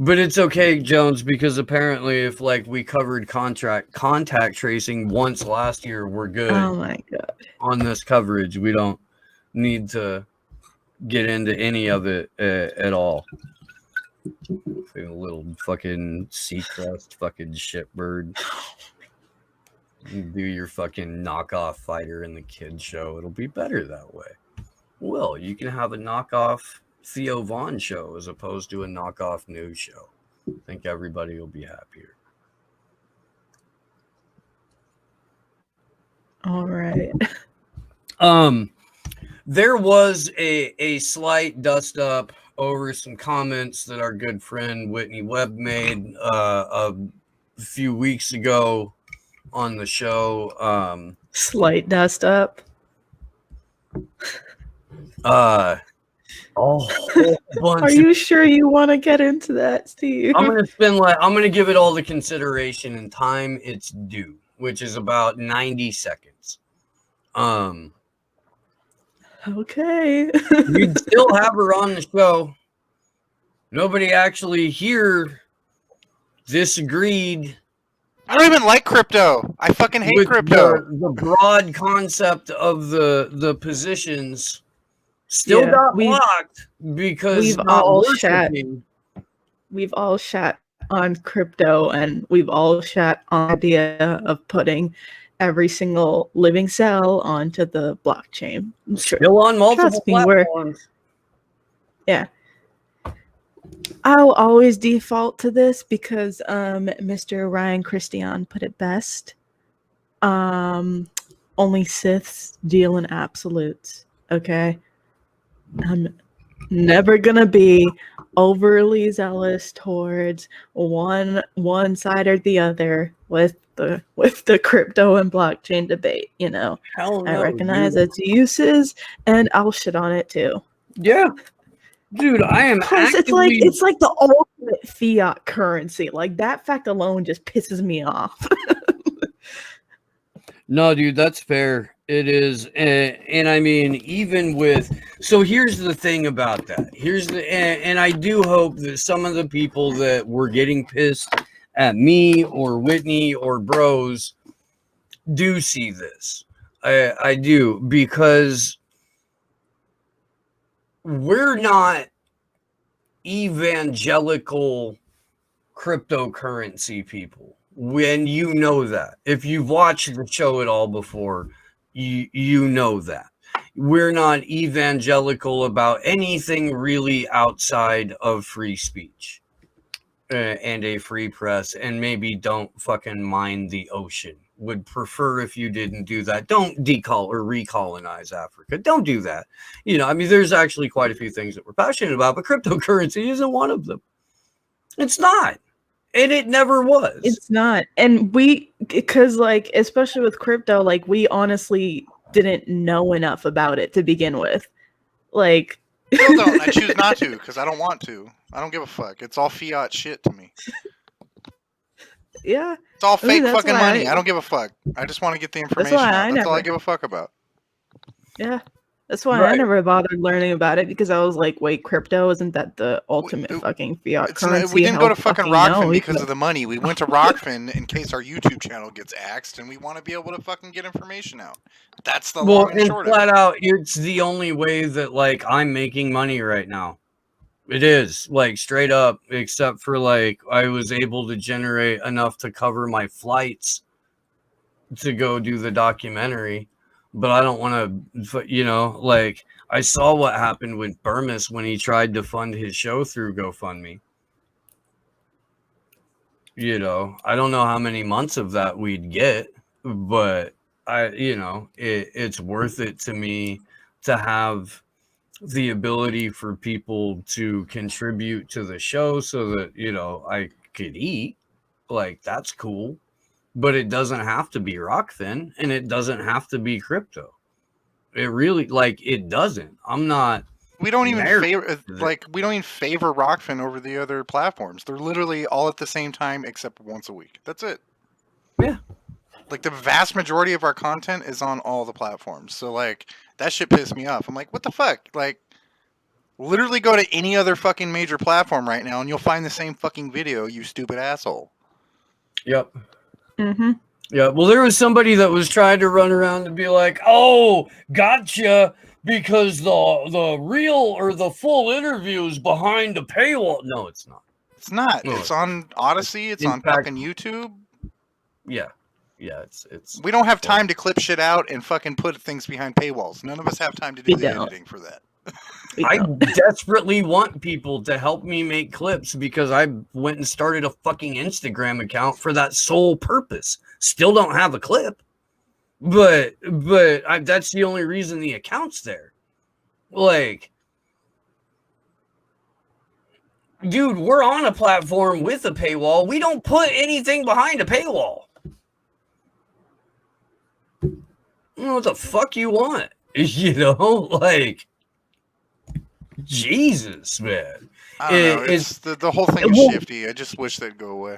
But it's okay, Jones, because apparently if like we covered contact tracing once last year, we're good. Oh my god. On this coverage. We don't need to get into any of it at all. Like a little fucking Seacrest fucking shitbird. You do your fucking knockoff fighter in the kids show. It'll be better that way. Well, you can have a knockoff Theo Vaughn show as opposed to a knockoff news show. I think everybody will be happier. All right. There was a slight dust up over some comments that our good friend Whitney Webb made a few weeks ago on the show. Slight dust up. A whole bunch. Are you sure you want to get into that, Steve? I'm gonna give it all the consideration and time it's due, which is about 90 seconds. Okay. We'd still have her on the show. Nobody actually here disagreed. I don't even like crypto. I fucking hate with crypto. The broad concept of the positions still Yeah, got blocked because we've all shat on crypto, and we've all shat on the idea of putting every single living cell onto the blockchain. Still on multiple Trust me, platforms. Yeah. I'll always default to this because Mr. Ryan Christian put it best. Only Siths deal in absolutes. Okay. I'm never gonna be overly zealous towards one side or the other with the crypto and blockchain debate. You know, Hell I no, recognize dude. its uses, and I'll shit on it too. Yeah. Dude, I am Plus, actively... it's like the ultimate fiat currency. Like that fact alone just pisses me off. No, dude, that's fair. It is, and I mean, even with... So here's the thing about that. And I do hope that some of the people that were getting pissed at me or Whitney or Bros do see this. I do, because we're not evangelical cryptocurrency people. When you know that, if you've watched the show at all before, you know that we're not evangelical about anything really outside of free speech and a free press, and maybe don't fucking mind the ocean. Would prefer if you didn't do that. Don't recolonize Africa. Don't do that. You know, I mean, there's actually quite a few things that we're passionate about, but cryptocurrency isn't one of them. It's not. And it never was. It's not. And because like, especially with crypto, like we honestly didn't know enough about it to begin with. Like, Still don't. I choose not to because I don't want to. I don't give a fuck. It's all fiat shit to me. yeah. It's all fake that's fucking why money. I don't give a fuck. I just want to get the information why out. I That's all I never- give a fuck about. Yeah. That's why I Right. never bothered learning about it, because I was like, wait, crypto, isn't that the ultimate fucking fiat currency? We didn't go to fucking Rockfin no, because of the money. We went to Rockfin in case our YouTube channel gets axed, and we want to be able to fucking get information out. That's the long and short of flat it. out, it's the only way that like I'm making money right now. It is, like, straight up, except for like I was able to generate enough to cover my flights to go do the documentary, but I don't want to, you know, like I saw what happened with Burmis when he tried to fund his show through GoFundMe. You know, I don't know how many months of that we'd get, but it's worth it to me to have the ability for people to contribute to the show so that, you know, I could eat. Like, that's cool. but it doesn't have to be Rockfin, and it doesn't have to be crypto. It really, like, it doesn't. I'm not. We don't even married favor to it. we don't even favor Rockfin over the other platforms. They're literally all at the same time except once a week. That's it. Yeah. Like the vast majority of our content is on all the platforms. So like that shit pissed me off. I'm like, what the fuck? Like literally go to any other fucking major platform right now and you'll find the same fucking video, you stupid asshole. Yep. Mm-hmm. Yeah, well, there was somebody that was trying to run around and be like, "Oh, gotcha," because the real or the full interview is behind a paywall. No, it's not. It's not. No, It's on Odyssey. It's in on fact- fucking YouTube. Yeah, it's. We don't have time to clip shit out and fucking put things behind paywalls. None of us have time to do We the don't. editing for that. I desperately want people to help me make clips because I went and started a fucking Instagram account for that sole purpose. Still don't have a clip, but that's the only reason the account's there. Like, dude, we're on a platform with a paywall. We don't put anything behind a paywall. I don't know what the fuck you want, you know, like. Jesus, man. I don't know. It's the whole thing is well- shifty. I just wish they'd go away.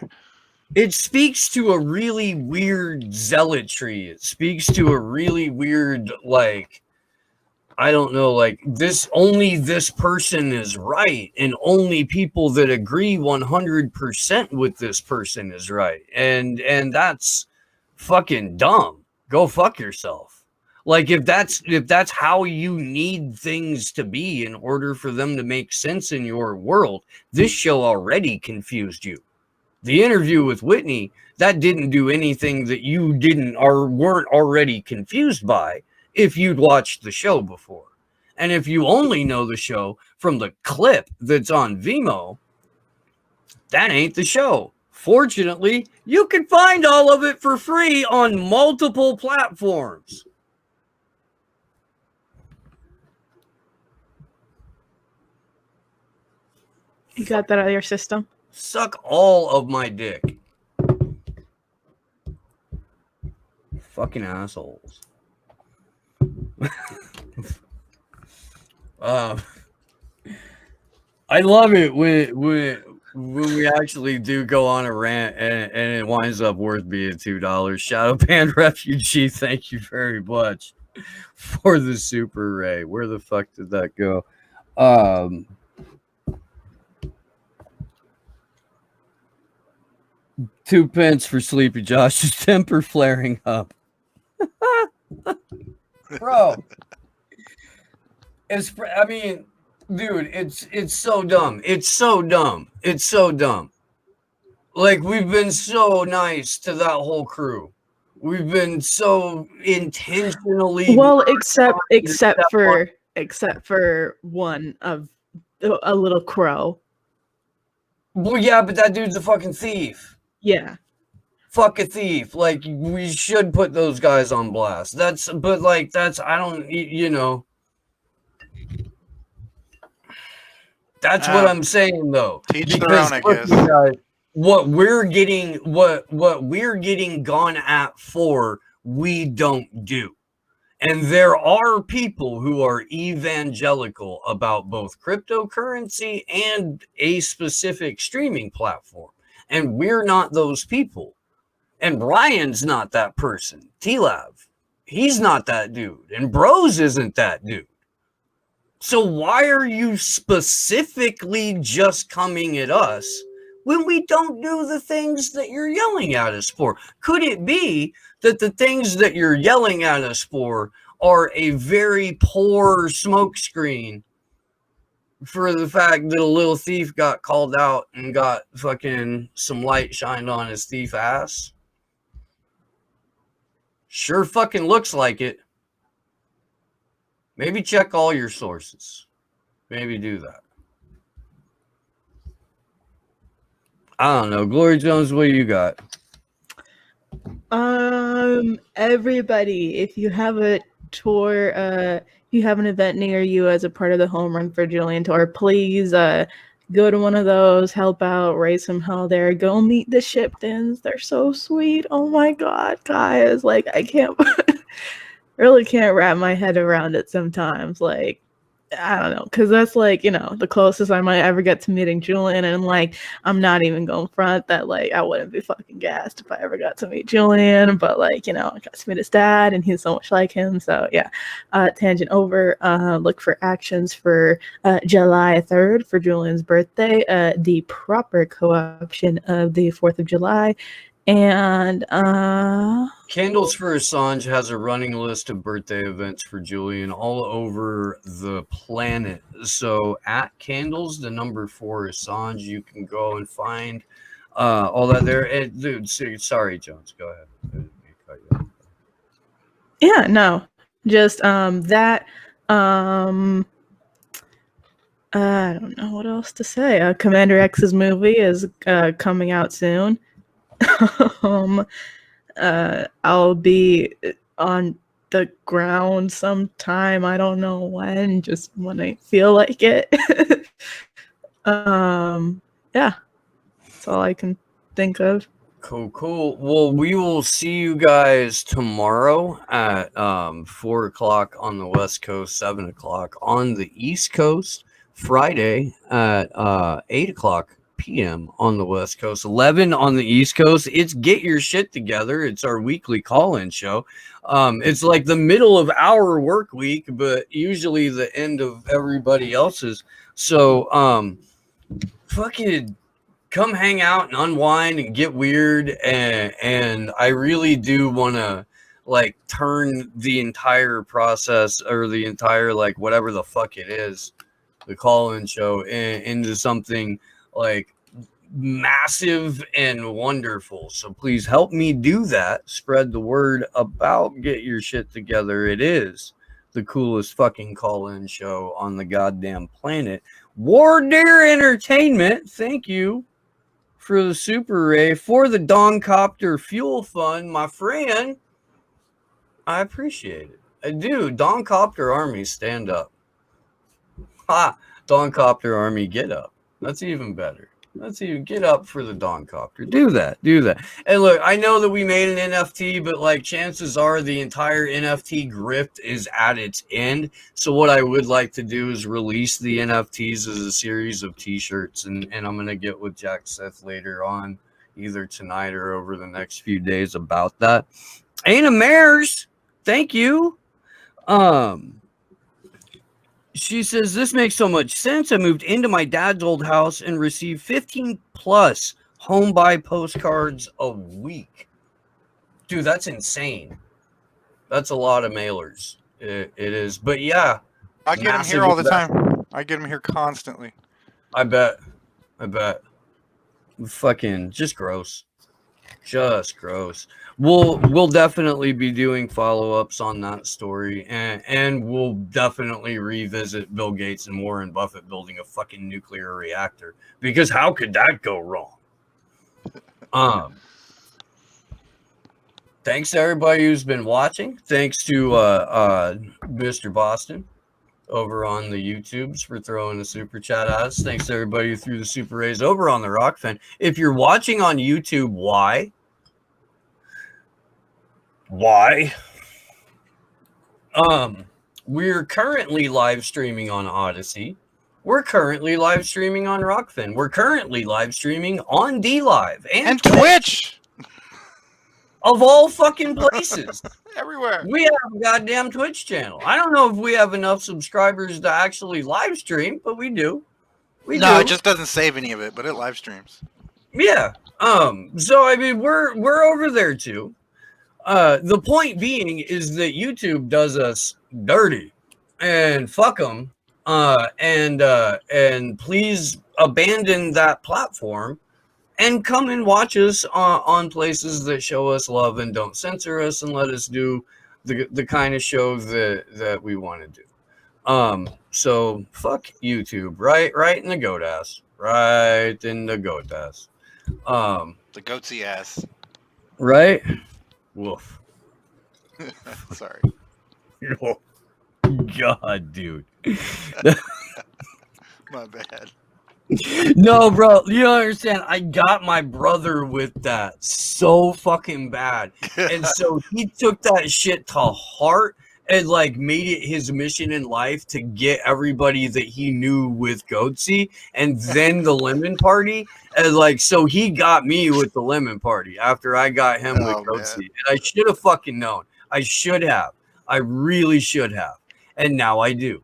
It speaks to a really weird zealotry. It speaks to a really weird, like, I don't know, like only this person is right, and only people that agree 100% with this person is right. And that's fucking dumb. Go fuck yourself. Like if that's how you need things to be in order for them to make sense in your world, this show already confused you. The interview with Whitney, that didn't do anything that you didn't or weren't already confused by if you'd watched the show before. And if you only know the show from the clip that's on Vimeo, that ain't the show. Fortunately, you can find all of it for free on multiple platforms. You got that out of your system? Suck all of my dick. Fucking assholes. I love it when we actually do go on a rant and it winds up worth being $2. Shadow Band Refugee, thank you very much for the super ray. Where the fuck did that go? 2 pence for Sleepy Josh's temper flaring up. Bro. I mean, dude, it's so dumb. It's so dumb. It's so dumb. Like, we've been so nice to that whole crew. We've been so intentionally Well, except for one of a little crow. Well, yeah, but that dude's a fucking thief. Yeah. Fuck a thief. Like, we should put those guys on blast. I don't, you know. That's what I'm saying, though. Teach their own, I guess. Guys, what we're getting gone at for, we don't do. And there are people who are evangelical about both cryptocurrency and a specific streaming platform. And we're not those people. And Ryan's not that person. T-Lav, he's not that dude. And Bros isn't that dude. So why are you specifically just coming at us when we don't do the things that you're yelling at us for? Could it be that the things that you're yelling at us for are a very poor smokescreen for the fact that a little thief got called out and got fucking some light shined on his thief ass? Sure fucking looks like it. Maybe check all your sources. Maybe do that. I don't know. Glory Jones, what do you got? Everybody, if you have a tour, you have an event near you as a part of the Home Run for Julian tour, please go to one of those, help out, raise some hell there, go meet the Shiptons. They're so sweet. Oh my God, guys. Like, I can't, really can't wrap my head around it sometimes. Like, I don't know, because that's like, the closest I might ever get to meeting Julian. And like, I'm not even going front that like I wouldn't be fucking gassed if I ever got to meet Julian. But like, I got to meet his dad and he's so much like him. So yeah, tangent over. Look for actions for July 3rd for Julian's birthday, the proper co-option of the 4th of July. And Candles for Assange has a running list of birthday events for Julian all over the planet. So at Candles, the number 4 Assange, you can go and find all that there. And dude, sorry, Jones, go ahead. Yeah, no, just that. I don't know what else to say. Commander X's movie is coming out soon. I'll be on the ground sometime. I don't know when, just when I feel like it. Yeah, that's all I can think of. Cool. Well, we will see you guys tomorrow at 4 o'clock on the West Coast, 7 o'clock on the East Coast. Friday at 8 o'clock p.m. on the West Coast, 11 on the East Coast. It's Get Your Shit Together. It's our weekly call-in show. It's like the middle of our work week, but usually the end of everybody else's. So fucking come hang out and unwind and get weird. And I really do want to like turn the entire process or the entire like whatever the fuck it is, the call-in show, into something like massive and wonderful. So please help me do that. Spread the word about Get Your Shit Together. It is the coolest fucking call-in show on the goddamn planet. War Deer Entertainment, thank you for the Super Ray, for the Doncopter Fuel Fund, my friend. I appreciate it. I do. Doncopter Army, stand up. Ha! Doncopter Army, get up. That's even better. Let's even get up for the Doncopter. Do that. And look, I know that we made an NFT, but like chances are the entire NFT grift is at its end. So what I would like to do is release the NFTs as a series of t-shirts, and I'm gonna get with Jack Seth later on, either tonight or over the next few days about that. Anna Mares, thank you. She says, this makes so much sense. I moved into my dad's old house and received 15 plus home buy postcards a week. Dude, that's insane. That's a lot of mailers. It is. But yeah. I get them here all the time. I get them here constantly. I bet. Fucking just gross. Just gross. We'll definitely be doing follow-ups on that story, and we'll definitely revisit Bill Gates and Warren Buffett building a fucking nuclear reactor, because how could that go wrong? Thanks to everybody who's been watching. Thanks to Mr. Boston over on the YouTubes for throwing a super chat at us. Thanks to everybody who threw the super rays over on the Rock Fan. If you're watching on YouTube, why? We're currently live streaming on Odyssey. We're currently live streaming on Rockfin. We're currently live streaming on D-Live and Twitch. Of all fucking places. Everywhere. We have a goddamn Twitch channel. I don't know if we have enough subscribers to actually live stream, but we do. It just doesn't save any of it, but it live streams. Yeah. So I mean, we're over there too. The point being is that YouTube does us dirty, and fuck them. And please abandon that platform and come and watch us on places that show us love and don't censor us and let us do the kind of show that we want to do. So fuck YouTube, right in the goat ass, right in the goat ass. The goatsy ass. Right? Woof. Sorry. Oh, God, dude. My bad. No, bro, you don't understand. I got my brother with that so fucking bad. And so he took that shit to heart and like made it his mission in life to get everybody that he knew with Goatsy and then the lemon party. And like, so he got me with the lemon party after I got him with Goatsy. And I should have fucking known. I should have. I really should have. And now I do.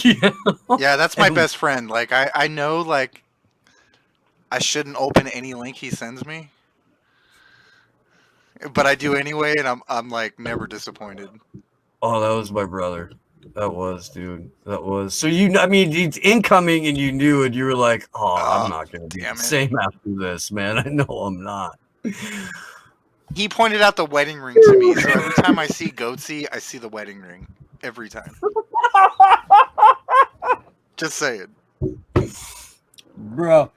Yeah, that's my best friend. Like I know like I shouldn't open any link he sends me. But I do anyway, and I'm like never disappointed. Oh, that was my brother. That was, dude. That was. So you, I mean, it's incoming, and you knew it. You were like, "Oh, I'm not gonna be the same after this, man. I know I'm not." He pointed out the wedding ring to me, so every time I see Goatsy, I see the wedding ring. Every time. Just saying, bro.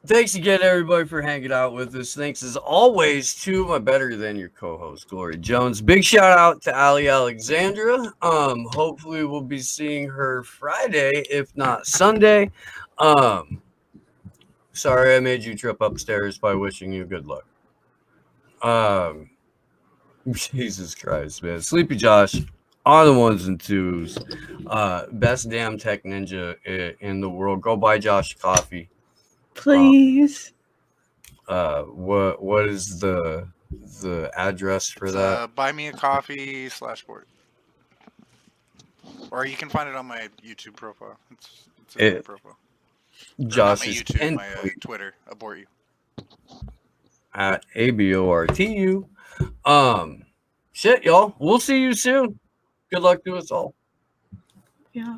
Thanks again, everybody, for hanging out with us. Thanks, as always, to my better than your co-host, Gloria Jones. Big shout out to Ali Alexandra. Hopefully, we'll be seeing her Friday, if not Sunday. Sorry, I made you trip upstairs by wishing you good luck. Jesus Christ, man. Sleepy Josh on the ones and twos. Best damn tech ninja in the world. Go buy Josh coffee. Please. What is the address for that? Buy me a coffee /board. Or you can find it on my YouTube profile. It's a profile. Josh's YouTube, my Twitter. Abort you. At ABORTU. Shit, y'all. We'll see you soon. Good luck to us all. Yeah.